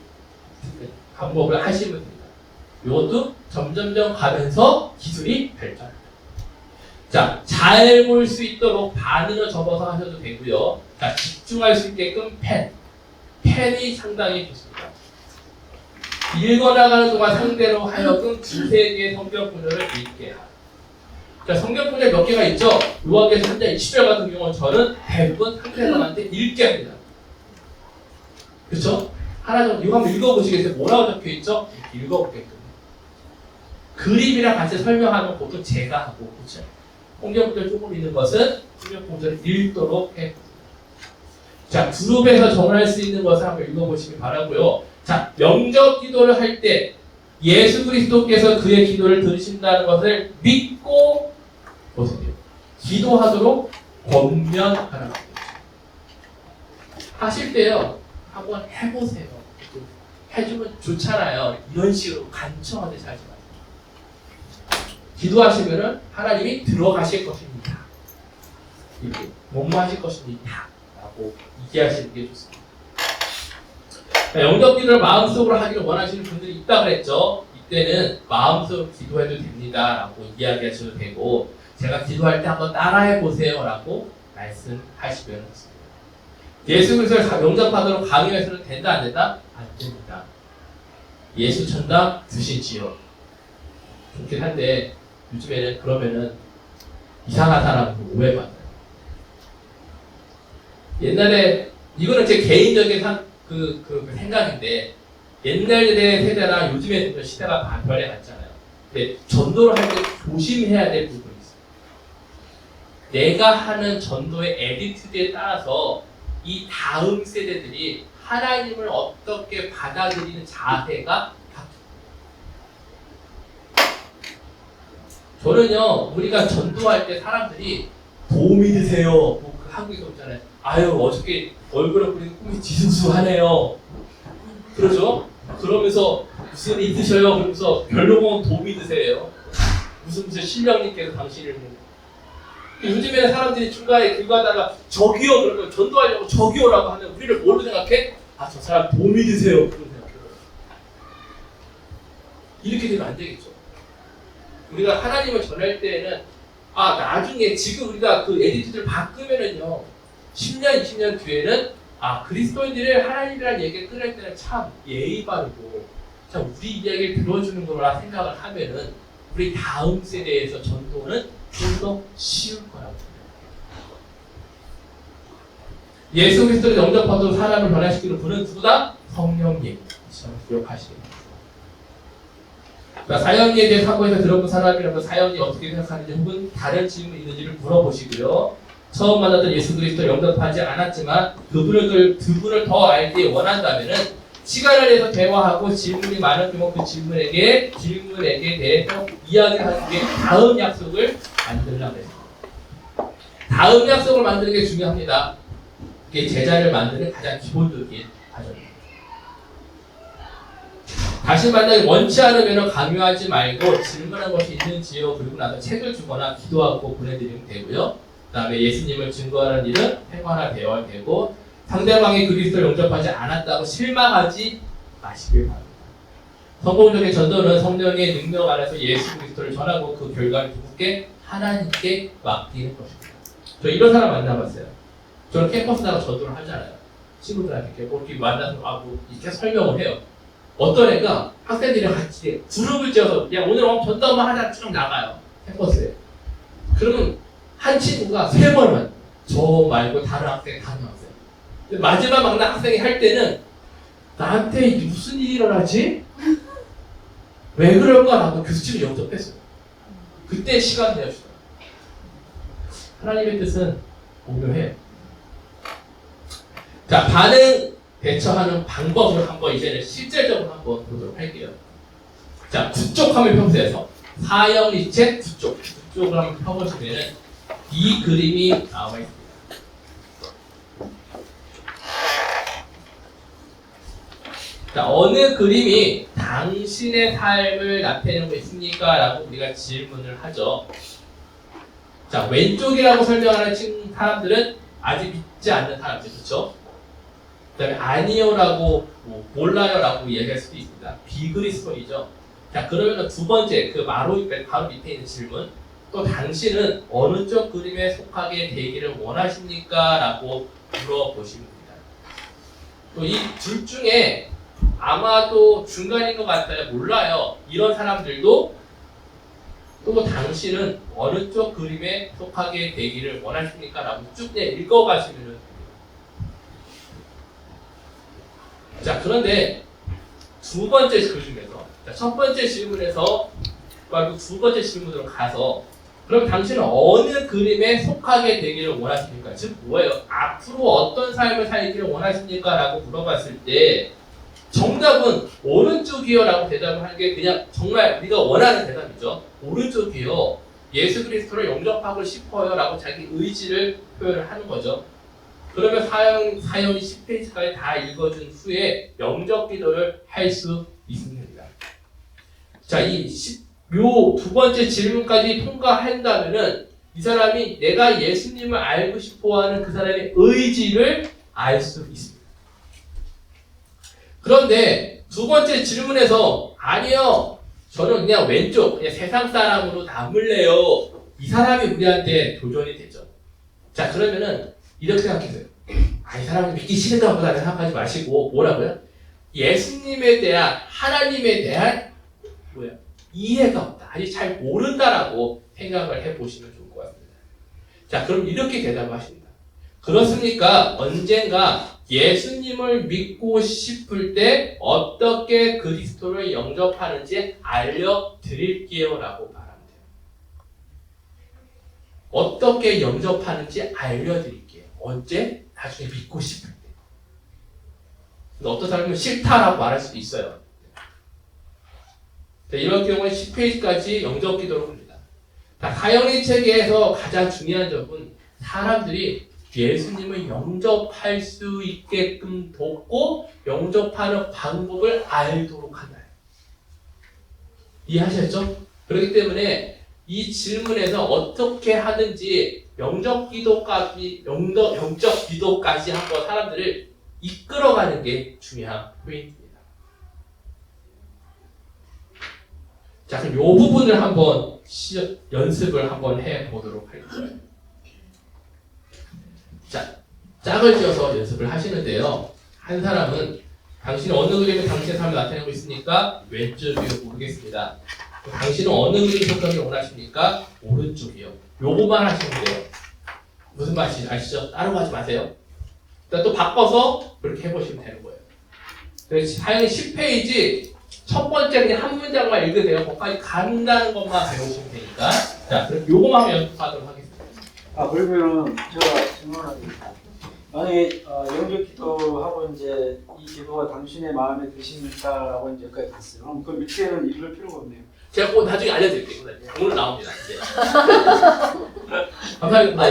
하시면 됩니다. 이것도 점점점 가면서 기술이 발전합니다. 자, 잘 볼 수 있도록 반으로 접어서 하셔도 되고요. 자, 집중할 수 있게끔 펜이 상당히 좋습니다. 읽어나가는 동안 상대로 하여금 두세 개의 성경 구절을 읽게 하라. 자, 성경 구절 몇 개가 있죠? 요한계시록 3장 20절 같은 경우는 저는 대부분 상대방한테 읽게 합니다. 그렇죠? 하나 정도 이거 한번 읽어보시겠어요? 뭐라고 적혀있죠? 읽어보게끔. 그림이랑 같이 설명하면 보통 제가 하고, 그렇죠? 성경 구절 조금 읽는 것은 성경 구절을 읽도록 해. 자, 그룹에서 정할 수 있는 것을 한번 읽어보시기 바라고요. 자, 영접 기도를 할 때 예수 그리스도께서 그의 기도를 들으신다는 것을 믿고 보세요. 기도하도록 권면하라고 하실 때요, 한번 해보세요. 해주면 좋잖아요. 이런 식으로 간청하듯이 하지 마세요. 기도하시면은 하나님이 들어가실 것입니다. 이렇게 뭐뭐 하실 것입니다. 라고 얘기하시는 게 좋습니다. 영접 기도를 마음속으로 하기를 원하시는 분들이 있다 그랬죠. 이때는 마음속으로 기도해도 됩니다. 라고 이야기하셔도 되고, 제가 기도할 때 한번 따라해 보세요. 라고 말씀하시면 좋습니다. 예수 그리스도를 영접하도록 강요해서는 된다 안 된다? 안 됩니다. 예수 천당 드시지요. 좋긴 한데 요즘에는 그러면은 이상한 사람으로 오해받아요. 옛날에 이거는 제 개인적인 생각인데, 옛날 세대랑 요즘의 시대가 변해갔잖아요. 근데 전도를 할 때 조심해야 될 부분이 있어요. 내가 하는 전도의 에디튜드에 따라서 이 다음 세대들이 하나님을 어떻게 받아들이는 자세가 바뀌어요. 저는요, 우리가 전도할 때 사람들이 도움이 되세요. 한국에서 있잖아요. 어저께 얼굴에 보니까 꿈이 뒤숭숭하네요. 그러죠? 그러면서 무슨 일 있으셔요? 그러면서 별로 보면 도움이 되세요. 무슨 신령님께서 당신을 요즘에는 사람들이 중간에 길 가다가 저기요 그러면 전도하려고 저기요라고 하면 우리를 뭘로 생각해? 저 사람 도움이 되세요. 그런 생각해요. 이렇게 되면 안 되겠죠. 우리가 하나님을 전할 때에는 나중에 지금 우리가 그 에디트를 바꾸면은요, 10년, 20년 뒤에는 그리스도인들이 하나님이라는 얘기를 꺼낼 때는 참 예의 바르고 참 우리 이야기를 들어주는 거라 생각을 하면은 우리 다음 세대에서 전도는 좀 더 쉬울 거라고 생각해요. 예수 그리스도를 영접하도록 사람을 변화시키는 분은 누구다? 성령님. 기억하시기 바랍니다. 사형리에 대해 사고에서 들어본 사람이라면 사형이 어떻게 생각하는지 혹은 다른 질문이 있는지를 물어보시고요. 처음 만났던 예수 그리스도를 영접하지 않았지만 그분을 더 알기 원한다면은 시간을 내서 대화하고 질문이 많은 경우 그 질문에게 대해서 이야기하는 게 다음 약속을 만들려고 했습니다. 다음 약속을 만드는 게 중요합니다. 그게 제자를 만드는 가장 기본적인 과정입니다. 다시 만나기 원치 않으면 강요하지 말고 질문한 것이 있는지요. 그리고 나서 책을 주거나 기도하고 보내드리면 되고요. 그 다음에 예수님을 증거하는 일은 생활화 되어야 되고, 상대방이 그리스도를 영접하지 않았다고 실망하지 마시길 바랍니다. 성공적인 전도는 성령의 능력 안에서 예수 그리스도를 전하고 그 결과를 누구께? 하나님께 맡기는 것입니다. 저 이런 사람 만나봤어요. 저는 캠퍼스다가 전도를 하잖아요. 친구들한테 이렇게 만나서 뭐 이렇게 설명을 해요. 어떤 애가 학생들이랑 같이 그룹을 지어서 야 오늘 전도만 하자 쭉 나가요. 캠퍼스에. 그러면 한 친구가 3번만 저 말고 다른 학생이 다 나왔어요. 근데 마지막 만난 학생이 할 때는 나한테 무슨 일이 일어나지? 왜 그럴까라고 교수님이 영접했어요. 그때 시간 내어주더라고요. 하나님의 뜻은 오묘해요. 자, 반응 대처하는 방법을 한번 이제는 실제적으로 한번 보도록 할게요. 자, 구쪽 화면 평소에서 사형리체 구쪽을 한번 펴보시면은 이 그림이 나와 있습니다. 자, 어느 그림이 당신의 삶을 나타내고 있습니까? 라고 우리가 질문을 하죠. 자, 왼쪽이라고 설명하는 사람들은 아직 믿지 않는 사람들, 그렇죠? 그 다음에 아니요라고, 몰라요라고 얘기할 수도 있습니다. 비그리스도이죠. 자, 그러면 두 번째, 그 바로 밑에 있는 질문. 또 당신은 어느 쪽 그림에 속하게 되기를 원하십니까? 라고 물어보시면 됩니다. 또 이 둘 중에 아마도 중간인 것 같아요. 몰라요. 이런 사람들도 또 당신은 어느 쪽 그림에 속하게 되기를 원하십니까? 라고 쭉 읽어가시면 됩니다. 자, 그런데 두 번째 질문에서, 첫 번째 질문에서 말고 두 번째 질문으로 가서 그럼 당신은 어느 그림에 속하게 되기를 원하십니까? 즉 뭐예요? 앞으로 어떤 삶을 살기를 원하십니까? 라고 물어봤을 때 정답은 오른쪽이요 라고 대답을 하는 게 그냥 정말 우리가 원하는 대답이죠. 오른쪽이요. 예수 그리스도를 영접하고 싶어요 라고 자기 의지를 표현을 하는 거죠. 그러면 사형이 10페이지까지 다 읽어준 후에 영접 기도를 할 수 있습니다. 자, 요 두 번째 질문까지 통과한다면은 이 사람이 내가 예수님을 알고 싶어하는 그 사람의 의지를 알 수 있습니다. 그런데 두 번째 질문에서 아니요, 저는 그냥 왼쪽, 그냥 세상 사람으로 남을래요. 이 사람이 우리한테 도전이 되죠. 자, 그러면은 이렇게 생각해서요. 이 사람을 믿기 싫은가 보다 생각하지 마시고 뭐라고요? 예수님에 대한 하나님에 대한 이해가 없다. 아직 잘 모른다라고 생각을 해보시면 좋을 것 같습니다. 자, 그럼 이렇게 대답하십니다. 그렇습니까? 언젠가 예수님을 믿고 싶을 때 어떻게 그리스도를 영접하는지 알려드릴게요 라고 말합니다. 어떻게 영접하는지 알려드릴게요. 언제? 나중에 믿고 싶을 때. 근데 어떤 사람은 싫다라고 말할 수도 있어요. 자, 이런 경우에 10페이지까지 영접 기도를 합니다. 사형리 체계에서 가장 중요한 점은 사람들이 예수님을 영접할 수 있게끔 돕고 영접하는 방법을 알도록 한다. 이해하셨죠? 그렇기 때문에 이 질문에서 어떻게 하든지 영접 기도까지 한번 사람들을 이끌어가는 게 중요한 포인트입니다. 자, 그럼 이 부분을 한번 연습을 한번 해보도록 할게요. 자, 짝을 지어서 연습을 하시는데요. 한 사람은 당신은 어느 그림에 당신의 삶을 나타내고 있습니까? 왼쪽이요. 모르겠습니다. 당신은 어느 그림에 속하기를 원하십니까? 오른쪽이요. 요거만 하시면 돼요. 무슨 말인지 아시죠? 다른 거 하지 마세요. 일단 또 바꿔서 그렇게 해보시면 되는 거예요. 그래서 사형이 10페이지 첫 번째 그냥 한 문장만 읽으세요. 거기까지 간다는 것만 배우시면 되니까. 자, 그럼 요거만 한번 연습하도록 하겠습니다. 그러면은 제가 질문하겠습니다. 만약에 영접 기도하고 이제 이 기도가 당신의 마음에 드십니까라고 이제 여기까지 갔어요. 그럼 그 밑에는 읽을 필요가 없네요. 제가 꼭 나중에 알려드릴게요. 오늘 나옵니다. 이제. 감사합니다.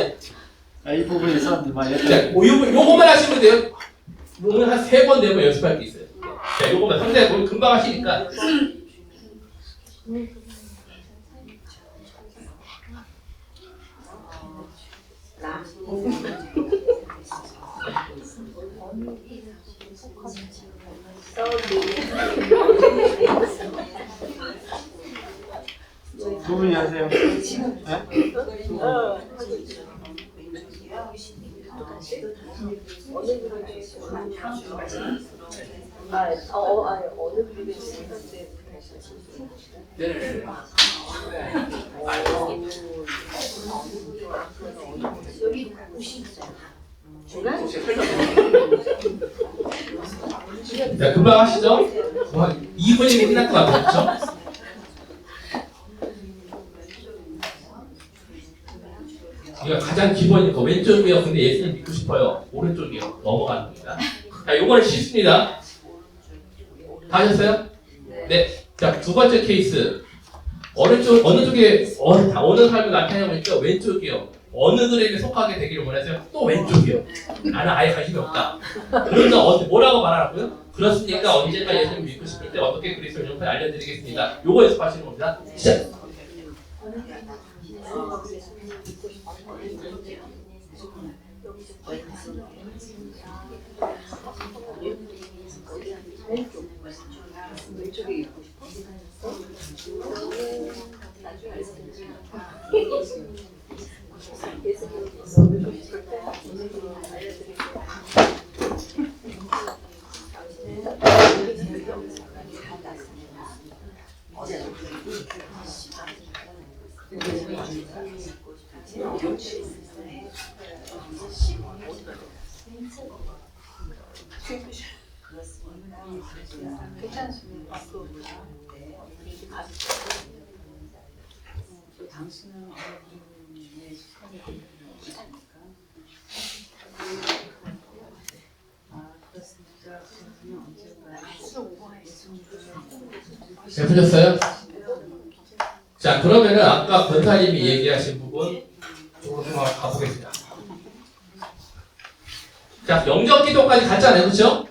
이 부분에서 자, 요거만 하시면 돼요. 오늘 한 3번, 4번 연습할 게 있어요. 자, 요거만 상대 오늘 금방 하시니까. 어느 그룹에 있는데 네네네. 여기 자, 금방 하시죠? 2분이면 끝날 것 같아요. 그렇죠? 이거 가장 기본이니까 왼쪽이요. 근데 예수님 믿고 싶어요. 오른쪽이요. 넘어가는 겁니다. 자, 요거는 쉽습니다. 다 하셨어요? 네. 자, 두 번째 케이스. 어느 쪽에, 어느 삶을 나타내고 있죠? 왼쪽이요. 어느 그룹에 속하게 되기를 원하세요? 또 왼쪽이요. 나는 아예 관심이 없다. 그러면 뭐라고 말하라고요? 그렇습니까? 언젠가 예수님 믿고 싶을 때 어떻게 그리스도를 연습을 알려드리겠습니다. 요거 연습하시는 겁니다. 시작! 왼쪽에 있고 싶어. 괜찮습니다. 당신은 어머님의 시간이 되니까 그렇습니까? 그러면 언젠가 잘 보셨어요? 자, 그러면은 아까 권사님이 얘기하신 부분 조금 가보겠습니다. 자, 영적 기도까지 갔잖아요, 그렇죠?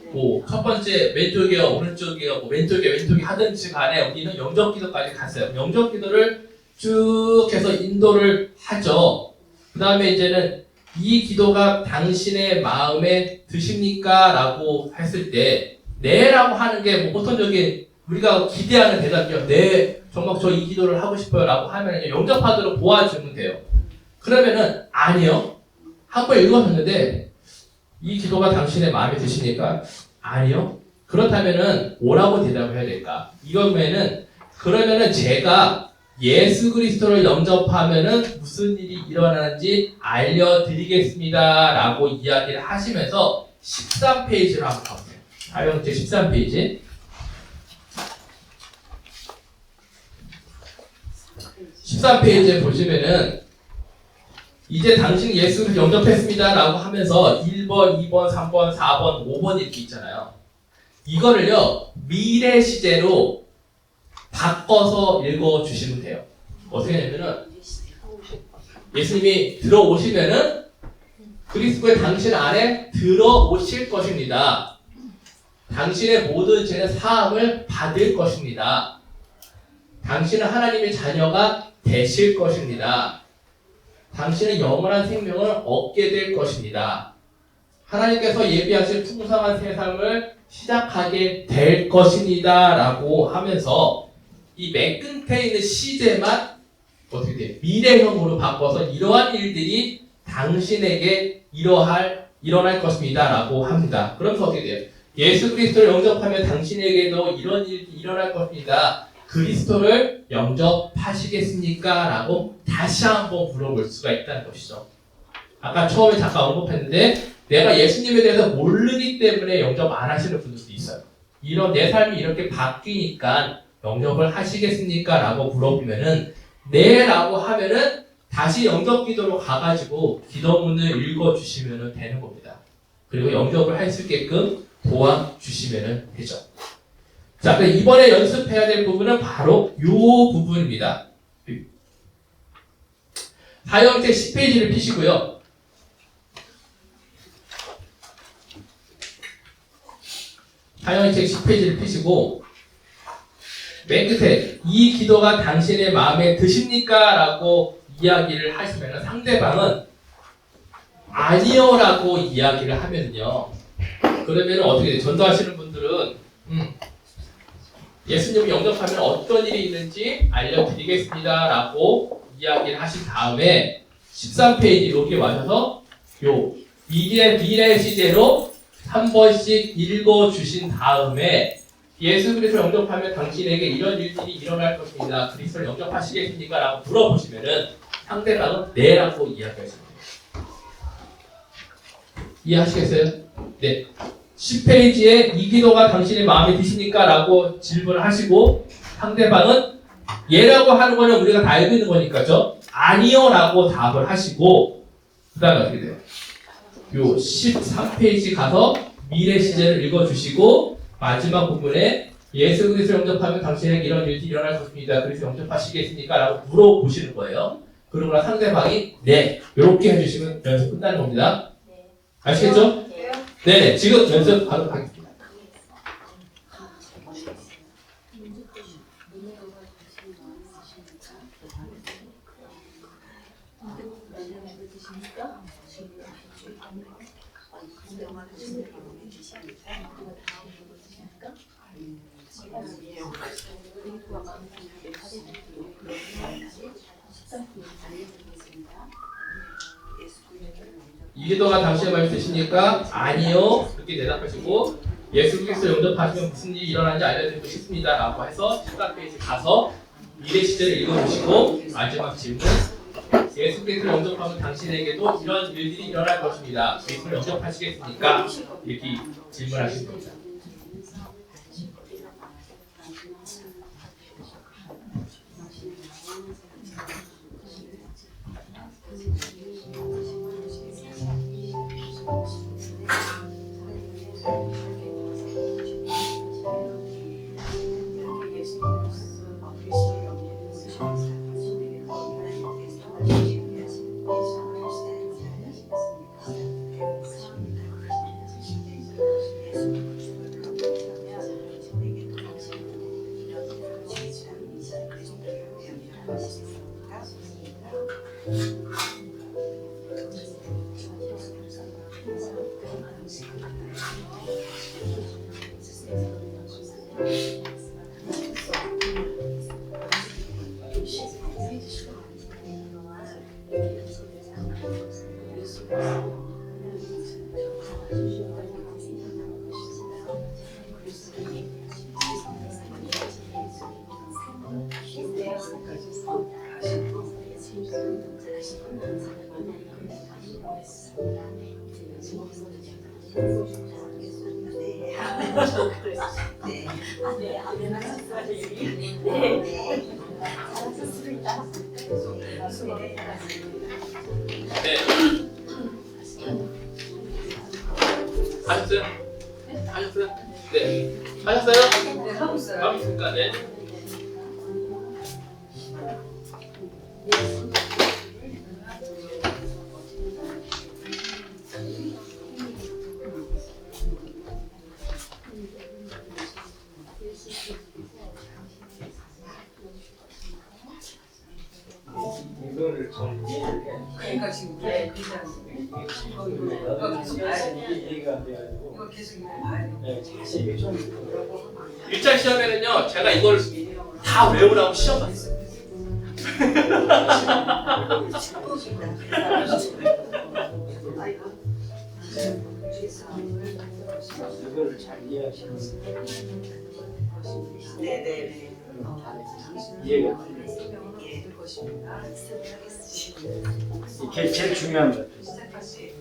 첫 번째 왼쪽이요, 오른쪽이요, 왼쪽이 하든지 간에 우리는 영적 기도까지 갔어요. 영적 기도를 쭉 해서 인도를 하죠. 그 다음에 이제는 이 기도가 당신의 마음에 드십니까? 라고 했을 때 네 라고 하는 게 보통적인 우리가 기대하는 대답이요. 네, 정말 저 이 기도를 하고 싶어요 라고 하면 영접하도록 도와주면 돼요. 그러면은 아니요. 한 번 읽어봤는데 이 기도가 당신의 마음에 드십니까? 아니요. 그렇다면은 뭐라고 대답을 해야 될까? 그러면은 제가 예수 그리스도를 영접하면은 무슨 일이 일어나는지 알려드리겠습니다 라고 이야기를 하시면서 13페이지로 한번 가보세요. 사용제 13페이지. 13페이지에 보시면은 이제 당신이 예수를 영접했습니다 라고 하면서 1번, 2번, 3번, 4번, 5번 이렇게 있잖아요. 이거를요 미래 시제로 바꿔서 읽어주시면 돼요. 어떻게 하냐면은 예수님이 들어오시면은 그리스도의 당신 안에 들어오실 것입니다. 당신의 모든 죄는 사함을 받을 것입니다. 당신은 하나님의 자녀가 되실 것입니다. 당신은 영원한 생명을 얻게 될 것입니다. 하나님께서 예비하실 풍성한 세상을 시작하게 될 것입니다. 라고 하면서 이 맨 끝에 있는 시제만 어떻게 돼요? 미래형으로 바꿔서 이러한 일들이 당신에게 일어날 것입니다. 라고 합니다. 그러면서 어떻게 돼요? 예수 그리스도를 영접하면 당신에게도 이런 일이 일어날 것입니다. 그리스도를 영접하시겠습니까? 라고 다시 한번 물어볼 수가 있다는 것이죠. 아까 처음에 잠깐 언급했는데 내가 예수님에 대해서 모르기 때문에 영접 안 하시는 분들도 있어요. 내 삶이 이렇게 바뀌니까 영접을 하시겠습니까? 라고 물어보면은 네 라고 하면은 다시 영접 기도로 가가지고 기도문을 읽어주시면 되는 겁니다. 그리고 영접을 할 수 있게끔 도와주시면 되죠. 자, 그럼 이번에 연습해야 될 부분은 바로 이 부분입니다. 사형책 10페이지를 피시고요. 사형책 10페이지를 피시고 맨 끝에 이 기도가 당신의 마음에 드십니까? 라고 이야기를 하시면 상대방은 아니요 라고 이야기를 하면요. 그러면 어떻게 돼요? 전도하시는 분들은 예수님을 영접하면 어떤 일이 있는지 알려드리겠습니다 라고 이야기를 하신 다음에 13페이지 이렇게 와셔서 요 미래 시제로 한 번씩 읽어주신 다음에 예수 그리스도를 영접하면 당신에게 이런 일들이 일어날 것입니다. 그리스도를 영접하시겠습니까? 라고 물어보시면은 상대방은 네라고 이야기하십니다. 이해하시겠어요? 네. 10페이지에 이 기도가 당신의 마음에 드십니까? 라고 질문을 하시고 상대방은 예라고 하는 거는 우리가 다 알고 있는 거니까죠. 아니요 라고 답을 하시고 그 다음에 어떻게 돼요? 요 13페이지 가서 미래 시제를 읽어주시고 마지막 부분에 예수 그리스도를 영접하면 당신에게 이런 일이 일어날 것입니다. 그래서 영접하시겠습니까? 라고 물어보시는 거예요. 그러나 상대방이 네 이렇게 해주시면 연습 끝나는 겁니다. 아시겠죠? 네, 지금 연습 바로 하겠습니다. 이 기도가 당신의 마음에 드십니까? 아니요. 그렇게 대답하시고 예수 그리스도 영접하시면 무슨 일이 일어나는지 알려드리고 싶습니다. 라고 해서 14페이지 가서 미래 시제를 읽어보시고 마지막 질문 예수 그리스도를 영접하면 당신에게도 이런 일들이 일어날 것입니다. 그리스도를 영접하시겠습니까? 이렇게 질문하시는 겁니다. 네. 하셨어요? 하셨어요? 네. 하셨어요? 네, 하고 있어요. 하고 있습니까? 네. 이거를 좀 이해를 해. 그러니까 지금 우리 얘기하는 나도 이게 이해가 안 돼가지고. 이거 계속 이거 봐야 돼. 네, 사실 이게 좀 1차 시험에는요, 제가 이걸 다 외우라고 시험 봤어요. 이거를 잘 이해하시는 네네네. 이해가 될 것입니다. 이게 제일 중요한 것 같아요. 시작하시.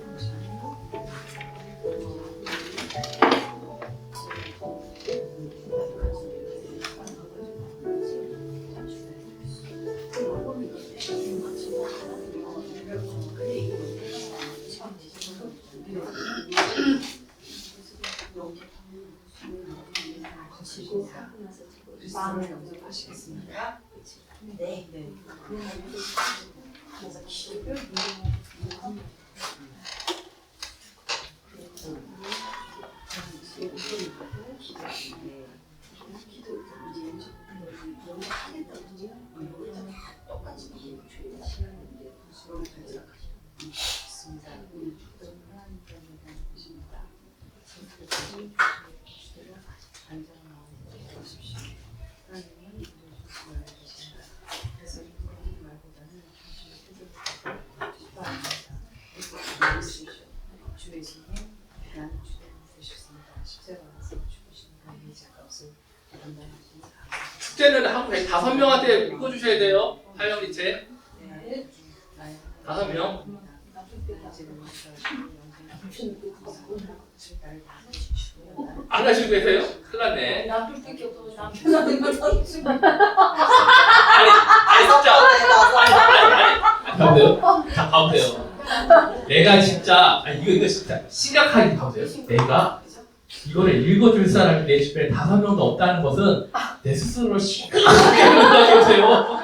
마음을 영접하시겠습니까? 네. 네. 그래서 이거 말보다는 예수님 나는 주님 되셨습니다. 십자가 와서 죽으시니까 예자가 없을 감당하시니 숙제는 한국 5명한테 읽어주셔야 돼요. 사형리체 네. 5명. 안 하시고 계세요? 큰일 났네. 남편밖에 없어서 남편한테 거 진짜. 가보세요. 자, 가보세요. 내가 진짜, 이거 진짜 심각하게 가보세요. 내가 이거를 읽어줄 사람이 내 주변에 5명도 없다는 것은 내 스스로를 심각하게 생각해보세요.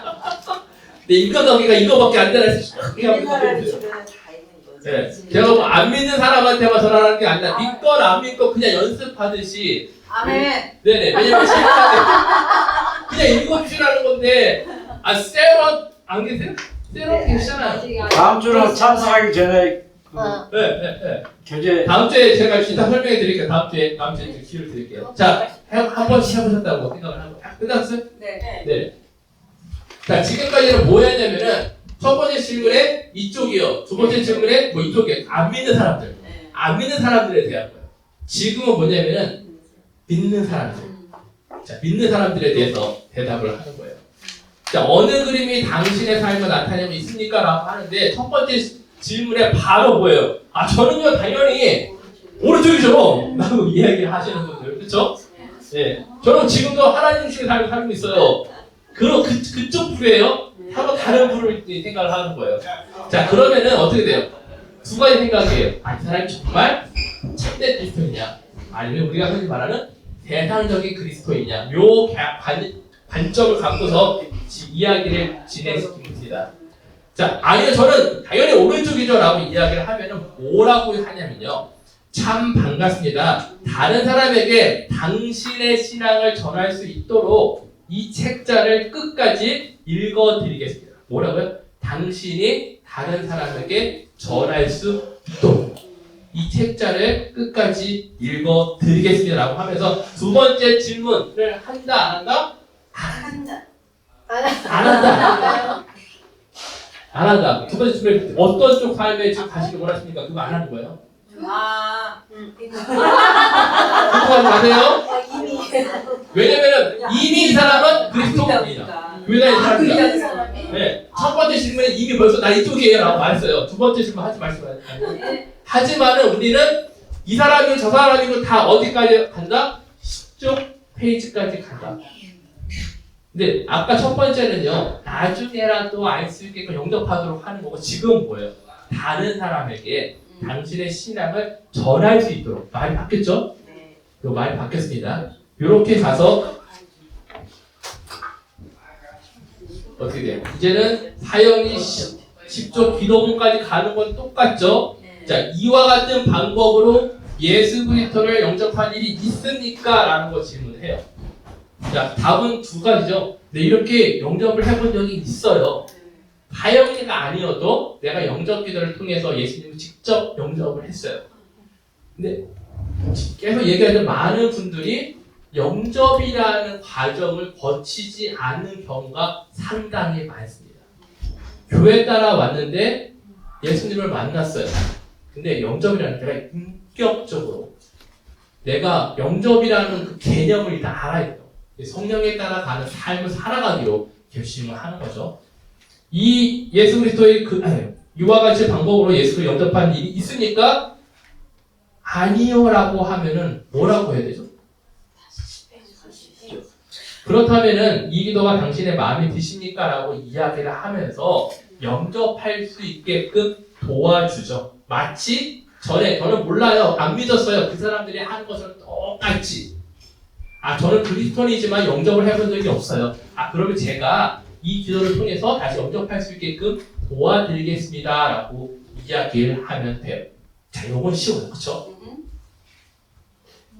내 인간관계가 이거밖에 안 되나 심각하게 한번 생각해보세요. 네. 제가 뭐 안 믿는 사람한테만 전화하는 게 아니라 믿건 안 믿건 그냥 연습하듯이. 아멘. 네네. 왜냐면 그냥 읽어주시라는 건데, 세런 안 계세요? 세런 계시잖아요. 다음 주는 참석하기 전에 그 네. 교재 다음 주에 제가 일단 설명해 드릴게요. 다음 주에 기회를 드릴게요. 자, 한 번씩 해보셨다고 생각을 하고. 끝났어요? 네. 네. 자, 지금까지는 뭐 했냐면은, 첫 번째 질문에 이쪽이요. 두 번째 질문에 뭐 이쪽이요. 안 믿는 사람들. 네. 안 믿는 사람들에 대한 거예요. 지금은 뭐냐면은, 믿는 사람들. 자, 믿는 사람들에 대해서 대답을 하는 거예요. 자, 어느 그림이 당신의 삶을 나타내고 있습니까? 라고 하는데, 첫 번째 질문에 바로 뭐예요? 저는요, 당연히, 오른쪽이죠. 라고 이야기를 하시는 분들. 그쵸? 예. 저는 지금도 하나님식의 삶을 살고 있어요. 그쪽 부류예요. 한번 다른 부류를 생각을 하는 거예요. 자, 그러면은 어떻게 돼요? 두 가지 생각이에요. 이 사람이 정말 참된 그리스도이냐? 아니면 우리가 흔히 말하는 대상적인 그리스도이냐? 요 관점을 갖고서 이야기를 진행시킵니다. 자, 아니요, 저는 당연히 오른쪽이죠. 라고 이야기를 하면은 뭐라고 하냐면요. 참 반갑습니다. 다른 사람에게 당신의 신앙을 전할 수 있도록 이 책자를 끝까지 읽어드리겠습니다. 뭐라고요? 당신이 다른 사람에게 전할 수 있도록 이 책자를 끝까지 읽어드리겠습니다. 라고 하면서 두 번째 질문을 한다, 안 한다? 한다. 안 한다. 안 한다. 두 번째 질문 어떤 쪽 삶에 지금 가시길 원하십니까? 그거 안 하는 거예요. 그거 하지 마세요. 이미 왜냐면은 이미 이 사람은 그리스도입니다. 교회 다니는 사람입니다. 사람이 네. 첫 번째 질문에 이미 벌써 나 이쪽이에요 라고 말했어요. 두 번째 질문 하지 마시면 하지만은 우리는 이 사람이고 저 사람이고 다 어디까지 간다? 10쪽 페이지까지 간다. 근데 아까 첫 번째는요. 나중에라도 알 수 있게끔 영접하도록 하는 거고 지금은 뭐예요? 다른 사람에게 당신의 신앙을 전할 수 있도록 말이 바뀌었죠? 요 말이 바뀌었습니다. 이렇게 가서 어떻게 돼요? 이제는 사형이 10조 기도문까지 가는 건 똑같죠? 자, 이와 같은 방법으로 예수 그리스도를 영접한 일이 있습니까? 라는 거 질문을 해요. 자, 답은 두 가지죠. 네, 이렇게 영접을 해본 적이 있어요. 사형리가 아니어도 내가 영접 기도를 통해서 예수님을 직접 영접을 했어요. 근데 계속 얘기하는 많은 분들이 영접이라는 과정을 거치지 않는 경우가 상당히 많습니다. 교회 따라 왔는데 예수님을 만났어요. 근데 영접이라는 내가 인격적으로 내가 영접이라는 그 개념을 일단 알아야 돼요. 성령에 따라 가는 삶을 살아가기로 결심을 하는 거죠. 이 예수 그리스도의 이와 같이 방법으로 예수를 영접한 일이 있습니까? 아니요라고 하면은 뭐라고 해야 되죠? 그렇다면은 이 기도가 당신의 마음에 드십니까? 라고 이야기를 하면서 영접할 수 있게끔 도와주죠. 마치 저는 몰라요. 안 믿었어요. 그 사람들이 하는 것을 똑같이. 저는 그리스도인이지만 영접을 해본 적이 없어요. 그러면 제가 이 기도를 통해서 다시 영접할 수 있게끔 도와드리겠습니다. 라고 이야기를 하면 돼요. 자, 요건 쉬워요. 그쵸?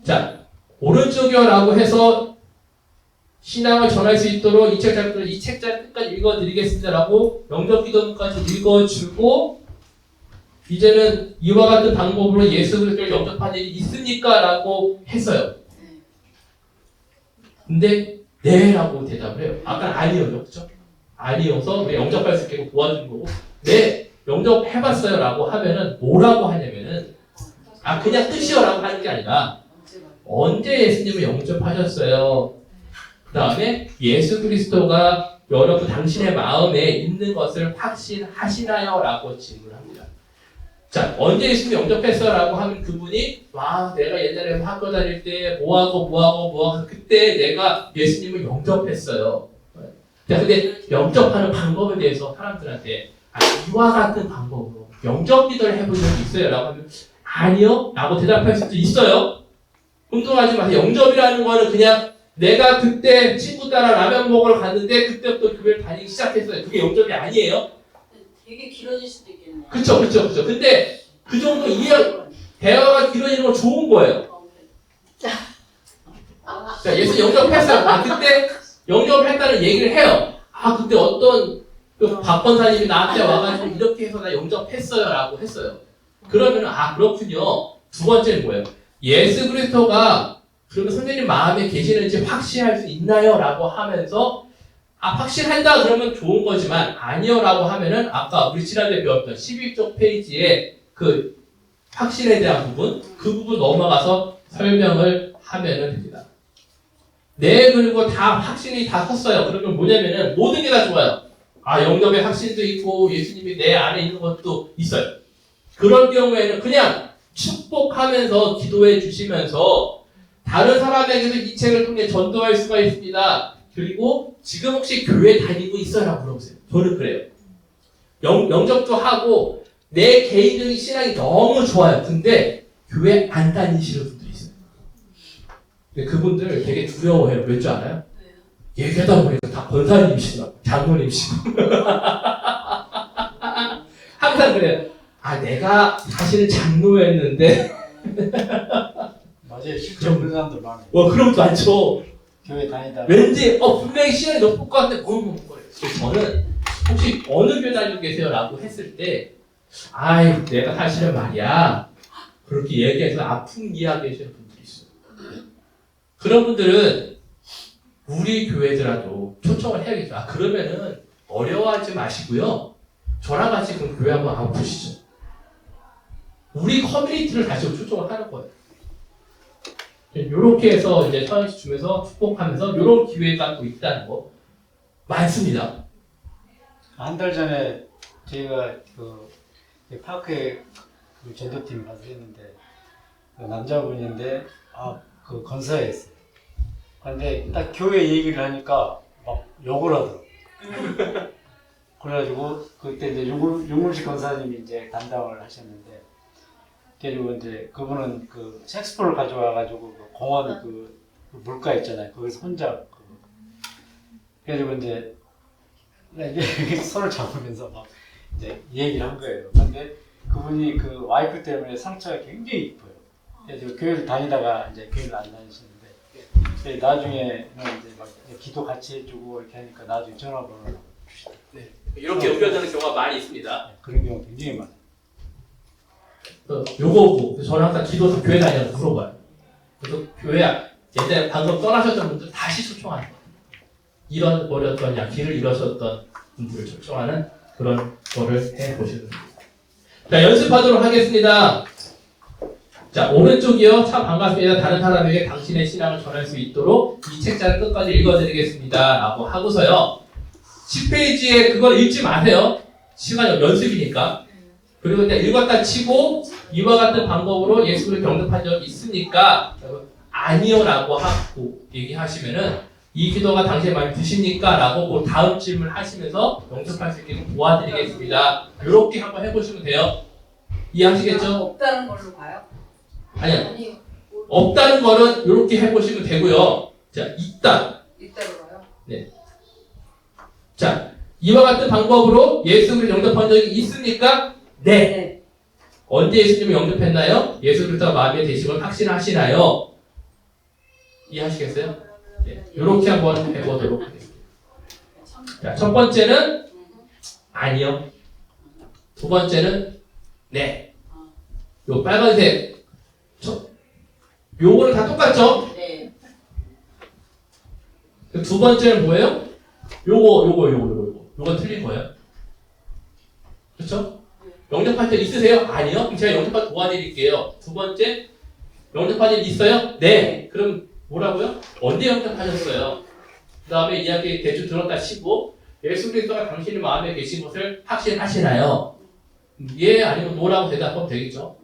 자, 오른쪽이요라고 해서 신앙을 전할 수 있도록 이 책자를 끝까지 읽어드리겠습니다. 라고 영접 기도문까지 읽어주고 이제는 이와 같은 방법으로 예수 그리스도를 영접한 일이 있습니까? 라고 했어요. 근데 네 라고 대답을 해요. 아까 아니요. 그렇죠? 아니어서 우리 영접할 수 있게 도와주는 거고 네 영접해봤어요 라고 하면은 뭐라고 하냐면은 그냥 뜻이요라고 하는 게 아니라 언제 예수님을 영접하셨어요? 그 다음에 예수 그리스도가 여러분 당신의 마음에 있는 것을 확신하시나요? 라고 질문합니다. 자, 언제 예수님 영접했어요? 라고 하면 그분이 내가 옛날에 학교 다닐 때 뭐하고 그때 내가 예수님을 영접했어요. 자, 근데 영접하는 방법에 대해서 사람들한테 이와 같은 방법으로 영접 기도를 해본 적이 있어요? 라고 하면 아니요? 라고 대답할 수도 있어요. 혼동하지 마세요. 영접이라는 거는 그냥 내가 그때 친구 따라 라면 먹으러 갔는데 그때부터 교회를 다니기 시작했어요. 그게 영접이 아니에요? 되게 길어질 수도 있겠네. 그쵸. 근데 그 정도 대화가 길어지는 건 좋은 거예요. 자, 예수 영접했어요. 그때 영접을 했다는 얘기를 해요. 그때 어떤 박 권사님이 나한테 와가지고 이렇게 해서 나 영접했어요. 라고 했어요. 그러면 그렇군요. 두 번째는 뭐예요? 예수 그리스도가 그러면 선생님 마음에 계시는지 확신할 수 있나요? 라고 하면서 확신한다 그러면 좋은 거지만 아니요 라고 하면은 아까 우리 지난주에 배웠던 12쪽 페이지에 그 확신에 대한 부분 그 부분 넘어가서 설명을 하면은 됩니다. 네, 그리고 다 확신이 다 섰어요. 그러면 뭐냐면은 모든 게 다 좋아요. 영접의 확신도 있고 예수님이 내 안에 있는 것도 있어요. 그런 경우에는 그냥 축복하면서 기도해 주시면서 다른 사람에게도 이 책을 통해 전도할 수가 있습니다. 그리고 지금 혹시 교회 다니고 있어요? 라고 물어보세요. 저는 그래요. 영접도 하고 내 개인적인 신앙이 너무 좋아요. 근데 교회 안 다니시는 분들이 있어요. 근데 그분들 되게 두려워해요. 왜 줄 알아요? 얘기하다 보니까 다 권사님이시나 장로님이시고 항상 그래요. 내가 사실은 장로였는데 맞아요. 실제 그런 사람들 많아요. 그런 거 많죠. 교회 다니다. 왠지 분명히 시간이 높을 것 같은데 뭘 거예요. 그래서 저는 혹시 어느 교회 다니고 계세요? 라고 했을 때 내가 사실은 말이야 그렇게 얘기해서 아픈 이야기 하시는 분들이 있어요. 그런 분들은 우리 교회더라도 초청을 해야겠죠. 그러면은 어려워하지 마시고요. 저랑 같이 그럼 교회 한번 와보시죠. 우리 커뮤니티를 다시 초청을 하는 거예요. 이렇게 해서 이제 서현씨 주면서 축복하면서 이런 기회가 또 있다는 거 많습니다. 한 달 전에 제가 그 파크에 그 전도팀 가서 했는데 그 남자분인데 그 건사였어요. 근데 딱 교회 얘기를 하니까 막 욕을 하더라고. 그래가지고 그때 이제 윤문식 권사님이 이제 담당을 하셨는데, 그리고 이제 그분은 그 색스폰을 가져와가지고 그 공원 그 물가 있잖아요. 거기서 혼자 그래가지고 이제 손을 잡으면서 막 이제 얘기를 한 거예요. 근데 그분이 그 와이프 때문에 상처가 굉장히 깊어요. 그래서 교회를 다니다가 이제 교회를 안 다니시는데, 나중에는 이제 막 기도 같이 해주고 이렇게 하니까 나중에 전화번호를 주시더라고요. 네. 이렇게 연결되는 경우가 많이 있습니다. 그런 경우 굉장히 많아요. 요거고 저는 항상 기도서 교회 다니면서 물어봐요. 그래서 교회 예전에 방금 떠나셨던 분들 다시 초청하는 거예요. 잃어버렸던 길을 잃으셨던 분들을 초청하는 그런 거를 해보시는 겁니다. 자, 연습하도록 하겠습니다. 자, 오른쪽이요. 참 반갑습니다. 다른 사람에게 당신의 신앙을 전할 수 있도록 이 책자를 끝까지 읽어드리겠습니다. 라고 하고서요. 10페이지에 그걸 읽지 마세요. 시간이 연습이니까. 그리고 그냥 읽었다 치고 이와 같은 방법으로 예수를 영접한 적이 있습니까? 아니요 라고 하고 얘기하시면은 이 기도가 당신의 마음에 드십니까? 라고 다음 질문을 하시면서 영접할 수 있게 도와드리겠습니다. 이렇게 한번 해보시면 돼요. 이해하시겠죠? 없다는 걸로 봐요? 아니요. 없다는 거는 이렇게 해보시면 되고요. 자, 있다로 봐요? 네. 자, 이와 같은 방법으로 예수를 영접한 적이 있습니까? 네. 언제 예수님을 영접했나요? 예수 그리스도가 마음에 계시걸 확신하시나요? 이해하시겠어요? 네. 이렇게 한번 해보도록 하겠습니다. 자, 첫 번째는 아니요. 두 번째는 네. 요 빨간색 요거는 다 똑같죠? 네. 두 번째는 뭐예요? 요거 틀린 거예요. 그렇죠? 영접할 일 있으세요? 아니요. 그럼 제가 영접할 도와드릴게요. 두 번째, 영접할 일 있어요? 네. 그럼 뭐라고요? 언제 영접하셨어요? 그 다음에 이야기 대충 들었다 치고 예수 그리스도가 당신의 마음에 계신 것을 확신하시나요? 예, 아니면 노라고 대답하면 되겠죠.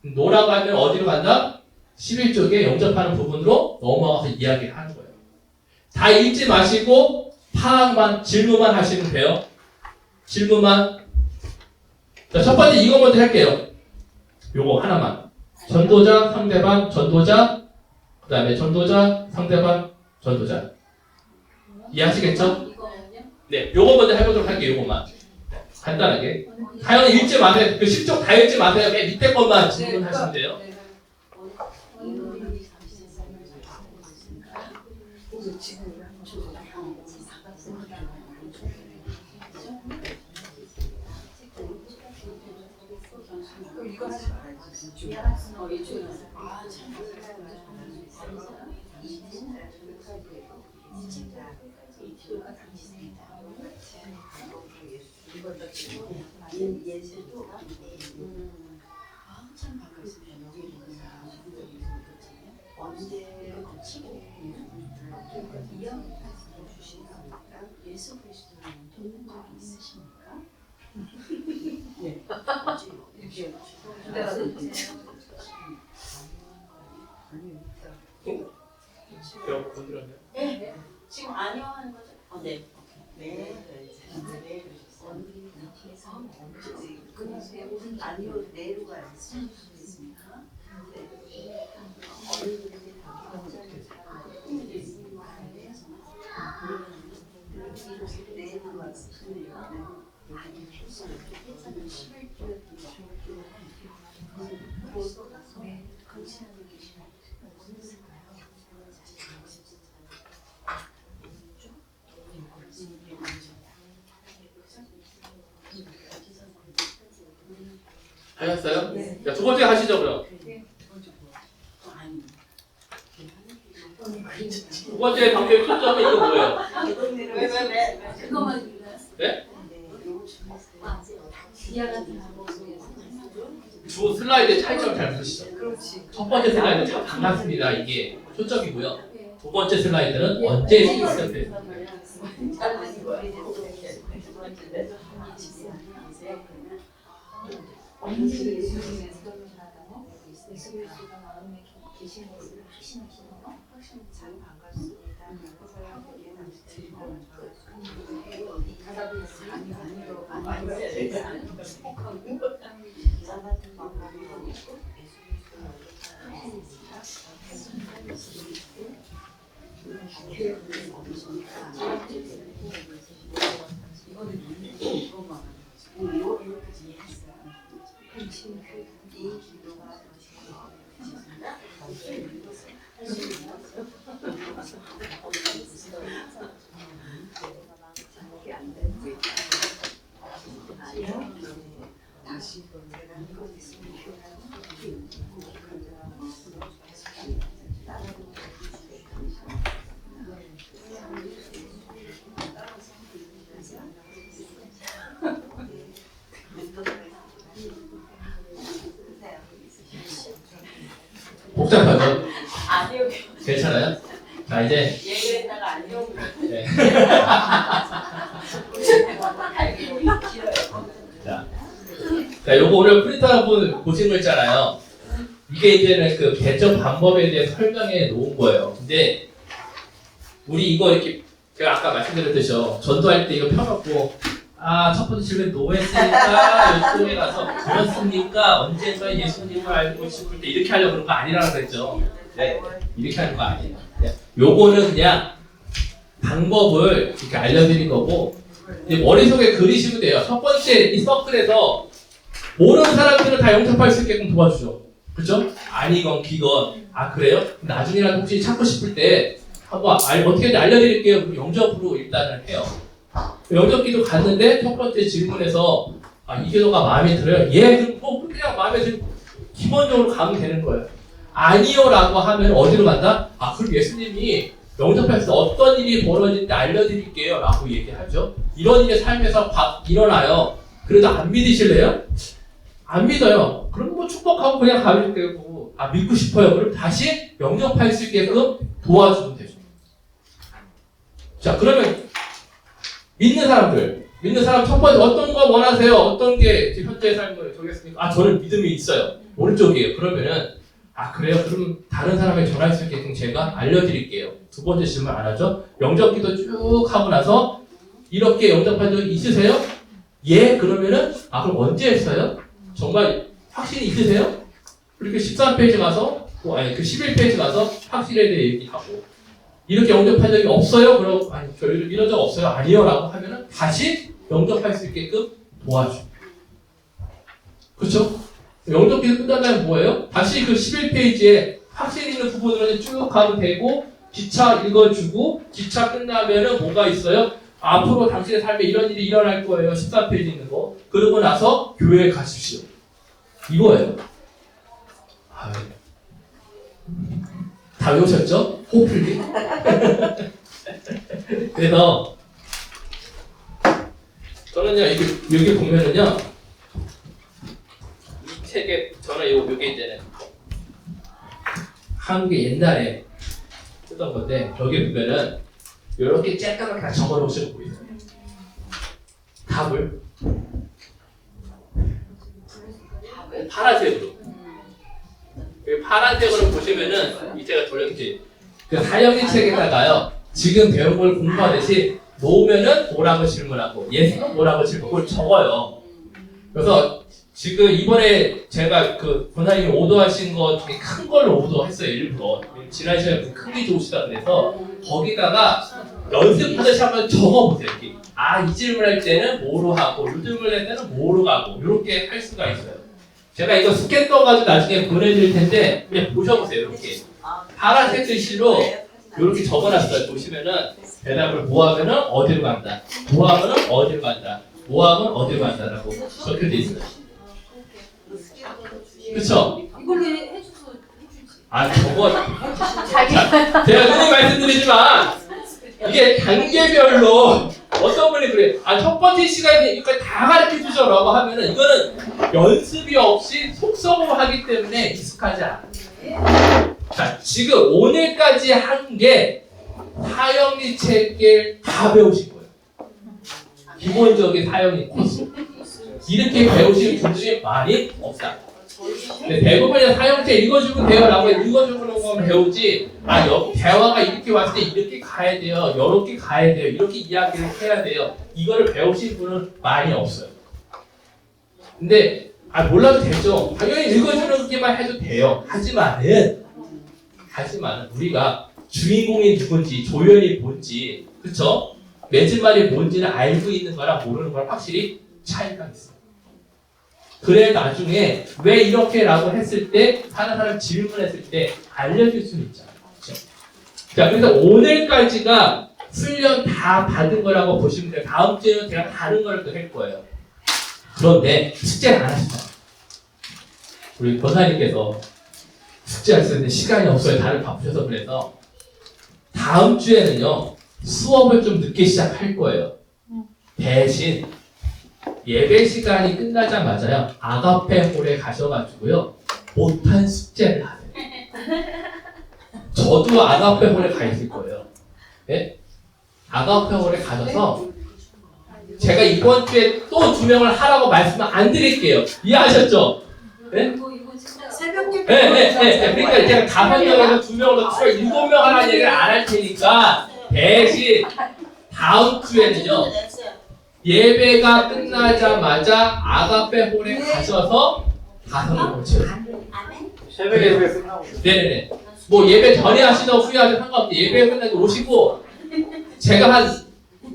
노라고 하면 어디로 간다? 11쪽에 영접하는 부분으로 넘어가서 이야기를 하는 거예요. 다 읽지 마시고 파악만, 질문만 하시면 돼요. 질문만. 자, 첫 번째 이거 먼저 할게요. 요거 하나만. 전도자, 상대방, 전도자, 그 다음에 전도자, 상대방, 전도자. 이해하시겠죠? 이거는요? 네, 요거 먼저 해보도록 할게요. 요거만. 간단하게. 다양한 읽지 마세요. 그 10쪽 다 읽지 마세요. 맨 밑에 것만 질문하시면 돼요. 이거 하지 말아야지. 이쪽에서 아, 참. 예수도 참 반갑습니다. 여기 언제 거치고 이야기 주신 겁니까? 예수 그리스도는 돕는 적이 있으십니까? 네. 이렇게 네. 지금 아니요 하는 거죠? 네. 네. 그냥 아니요 내로 가야 되겠습니까? 하셨어요? 네. 자, 두 번째 하시죠, 그럼. 두 번째 방법의 초점은 이거 뭐예요? 왜? 그거만 읽나요? 네? 이야 같은 거. 두 슬라이드의 차이점을 잘 보시죠. 그렇지. 첫 번째 슬라이드는 참 반갑습니다. 이게 초점이고요. 두 번째 슬라이드는 언제 시작돼요? 계신 것을 확신하시나요? 참 반갑습니다. 기사 같은 방법이 있고 복잡하죠? 아니요. 괜찮아요? 자, 이제 얘기했다가 아니요. 네. 자, 요거 오늘 프린터 한번 보신 거 있잖아요. 이게 이제는 그 개정 방법에 대해 설명해 놓은 거예요. 근데 우리 이거 이렇게 제가 아까 말씀드렸듯이 전도할 때 이거 펴놓고 첫 번째 질문 노했으니까 요쪽에 가서 그렇습니까? 언젠가 예수님을 알고 싶을 때 이렇게 하려고 그런 거 아니라고 그랬죠. 네, 이렇게 하는 거 아니에요. 네. 요거는 그냥 방법을 이렇게 알려드린 거고 이제 머릿속에 그리시면 돼요. 첫 번째 이 서클에서 모르는 사람들은 다 영접할 수 있게끔 도와주죠. 그렇죠? 아니건 기건 그래요? 나중에라도 혹시 찾고 싶을 때 한번 어떻게든 알려드릴게요. 그럼 영접으로 일단은 해요. 영접기도 갔는데 첫 번째 질문에서 이 기도가 마음에 들어요? 예, 그럼 뭐 그냥 마음에 들고 기본적으로 가면 되는 거예요. 아니요라고 하면 어디로 간다? 그럼 예수님이 영접할 때 어떤 일이 벌어질 때 알려드릴게요 라고 얘기하죠. 이런 일이 삶에서 일어나요. 그래도 안 믿으실래요? 안 믿어요. 그럼 뭐 축복하고 그냥 가면 되고, 아, 믿고 싶어요. 그럼 다시 영접할 수 있게끔 도와주면 되죠. 자, 그러면 믿는 사람 첫 번째 어떤 거 원하세요? 어떤 게 현재의 삶을 정했습니까? 아, 저는 믿음이 있어요. 오른쪽이에요. 그러면은, 아, 그래요? 그럼 다른 사람에게 전할 수 있게끔 제가 알려드릴게요. 두 번째 질문 안 하죠? 영접기도 쭉 하고 나서 이렇게 영접한 적 있으세요? 예? 그러면은, 아, 그럼 언제 했어요? 정말 확신이 있으세요? 그렇게 13페이지 가서, 아니, 그 11페이지 가서 확신에 대해 얘기하고, 이렇게 영접한 적이 없어요? 그럼, 아니, 저 이런 적 없어요? 아니요? 라고 하면은 다시 영접할 수 있게끔 도와줍니다. 그렇죠? 영접기가 끝나면 뭐예요? 다시 그 11페이지에 확신 있는 부분으로 쭉 가면 되고, 기차 읽어주고, 기차 끝나면은 뭐가 있어요? 앞으로 당신의 삶에 이런 일이 일어날 거예요. 13페이지 있는 거. 그러고 나서 교회에 가십시오. 이거예요. 다 외우셨죠? 호흡풀기. 그래서 저는요, 여기 보면은요, 이 책에 저는 요게 이제는 한국에 옛날에 쓰던 건데, 여기 보면은 이렇게 쬐까맣게 다 적어놓으시는 거 보이세요? 답을 파란색으로. 파란색으로 보시면은 이 제가 돌렸지. 그 사형리 책에다가요, 지금 배운 걸 공부하듯이 놓으면은 뭐라고 질문하고, 예수는 뭐라고 질문하고, 그걸 적어요. 그래서 지금 이번에 제가 그 권사님이 오더하신 것 중에 큰 걸로 오더했어요, 일부러. 지난 시간에 크기 좋으시다 그래서 거기다가 연습하듯이 한번 적어보세요. 이렇게. 아, 이 질문할 때는 뭐로 하고, 이 질문할 때는 뭐로 가고, 이렇게 할 수가 있어요. 제가 이거 스캔 떠가지고 나중에 보내드릴 텐데, 그냥 보셔보세요. 이렇게 파란색 글씨로 이렇게 적어놨어요. 보시면은 대답을 뭐하면은 어디로 간다, 뭐하면은 어디로 간다, 뭐하면 어디로 간다라고 적혀 돼 있어요. 그쵸? 이걸로 해줘서 해주지. 아, 저거 제가 누누이 말씀드리지만 이게 단계별로 어떤 분이 그래, 아, 첫 번째 시간에 이거 다 가르쳐 주셔라고 하면은 이거는 연습이 없이 속성으로 하기 때문에 익숙하지 않아요. 자, 지금 오늘까지 한 게 사형리 책을 다 배우신 거예요. 기본적인 사형리 코스. 이렇게 배우신 분들이 많이 없다. 근데 대부분의 사형체 읽어주면 돼요 라고 읽어주는 거만 배우지, 아, 대화가 이렇게 왔을 때 이렇게 가야 돼요, 이렇게 가야 돼요, 이렇게 이야기를 해야 돼요, 이거를 배우신 분은 많이 없어요. 근데 아, 몰라도 되죠. 당연히 읽어주는 게만 해도 돼요. 하지만은 우리가 주인공이 누군지, 조연이 뭔지, 그쵸? 매진말이 뭔지는 알고 있는 거랑 모르는 거랑 확실히 차이가 있어요. 그래 나중에 왜 이렇게 라고 했을 때, 하는 사람 질문했을 때 알려줄 수는 있잖아요. 그렇죠? 자, 그래서 오늘까지가 훈련 다 받은 거라고 보시면 돼요. 다음 주에는 제가 다른 걸 또 할 거예요. 그런데 숙제를 안 하시잖아요. 우리 권사님께서 숙제할 수 있는데 시간이 없어요. 다들 바쁘셔서. 그래서 다음 주에는요, 수업을 좀 늦게 시작할 거예요. 대신 예배 시간이 끝나자마자요, 아가페 홀에 가셔가지고요, 못한 숙제를 하세요. 저도 아가페 홀에 가 있을 거예요. 네? 아가페 홀에 가셔서 제가 이번 주에 또 2명을 하라고 말씀을 안 드릴게요. 이해하셨죠? 네? 새벽 예배. 네. 그러니까 제가 5명에서 2명을 더 추가 7명 하라는 얘기를 안 할 테니까 대신 다음 주에는요, 예배가 끝나자마자 아가페 홀에 가셔서 5명을 채워요. 새벽에 예배 끝나고. 네네네. 뭐 예배 전에 하시던 후에 하시던 상관없이 예배 끝나고 오시고, 제가 한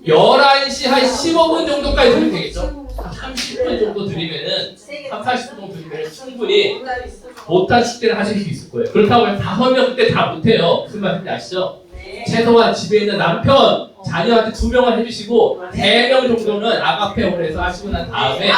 11시 한 15분 정도까지 드리면 되겠죠? 한 30분 정도 드리면은, 30, 40분 정도 드리면 충분히 못한 숙제를 하실 수 있을 거예요. 그렇다고 해서 5명 그때 다 못해요. 무슨 말인지 아시죠? 최소한 집에 있는 남편, 자녀한테 2명을 해주시고 3명 정도는 아가페 홀에서 하시고 난 다음에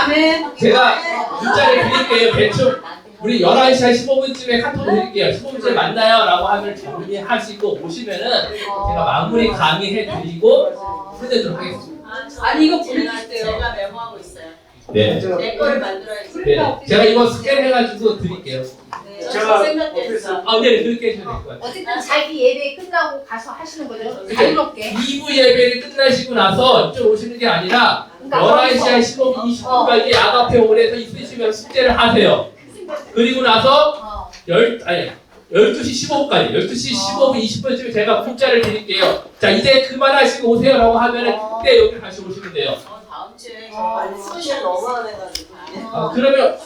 제가 문자를 드릴게요. 대충 우리 11시 한 15분쯤에 카톡 드릴게요. 15분쯤에 만나요 라고 하면 정리하시고 오시면은 제가 마무리 강의해 드리고 끝내도록 하겠습니다. 아니 이거 보내주세요. 제가 메모하고 있어요. 네. 내 거를 만들어야지. 네. 제가 이거 스캔해가지고 드릴게요. 네. 제가 생각됐어. 아, 네, 그렇게 해주셔도 될 것 같아요. 어쨌든 자기 예배 끝나고 가서 하시는 거죠. 그게 자유롭게. 2부 예배를 끝나시고 나서 이쪽 오시는 게 아니라 그러니까 11시 한 15분, 20분까지 야간에 오래서 있으시면 숙제를 하세요. 그리고 나서 12시 15분까지, 12시 15분, 20분쯤에 제가 문자를 드릴게요. 자, 이제 그만하시고 오세요라고 하면은 그때 여기 다시 오시면 돼요. 다음 주에 아, 스페셜 너무 안 해가지고. 그러면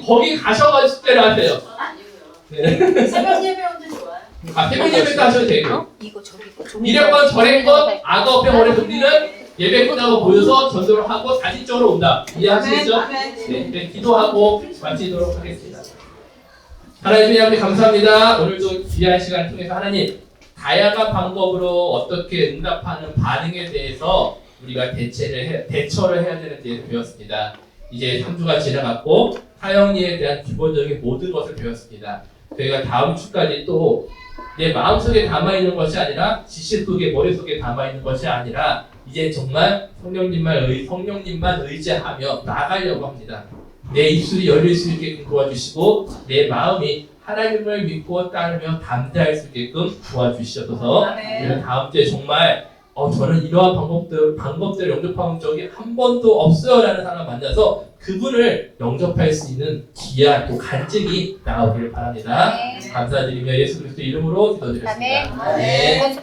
거기 가셔가지고 숙제를 하세요. 그건 아니고요. 네. 새벽 예배원도 좋아요. 새벽 예배도 하셔도 되고. 이거 저기 이랬건 저랬건 아가업병 오래 우리는 예배 끝나고 모여서 전도를 하고 다시적으로 온다. 이해하시겠죠? 네, 네, 기도하고 마치도록 하겠습니다. 하나님 아버지 감사합니다. 오늘도 귀한 시간을 통해서 하나님 다양한 방법으로 어떻게 응답하는 반응에 대해서 우리가 대처를 해야 되는 데에서 배웠습니다. 이제 3주가 지나갔고 사형리에 대한 기본적인 모든 것을 배웠습니다. 저희가 다음 주까지 또 내 마음속에 담아있는 것이 아니라 지식 속에 머릿속에 담아있는 것이 아니라 이제 정말 성령님만 의지하며 나가려고 합니다. 내 입술이 열릴 수 있게끔 도와주시고 내 마음이 하나님을 믿고 따르며 담대할 수 있게끔 도와주시옵소서. 그래서 다음 주에 정말 저는 이러한 방법들을 영접한 적이 한 번도 없어요라는 사람 만나서 그분을 영접할 수 있는 귀한 또 간증이 나오기를 바랍니다. 감사드리며 예수 그리스도 이름으로 기도드렸습니다. 아멘. 네.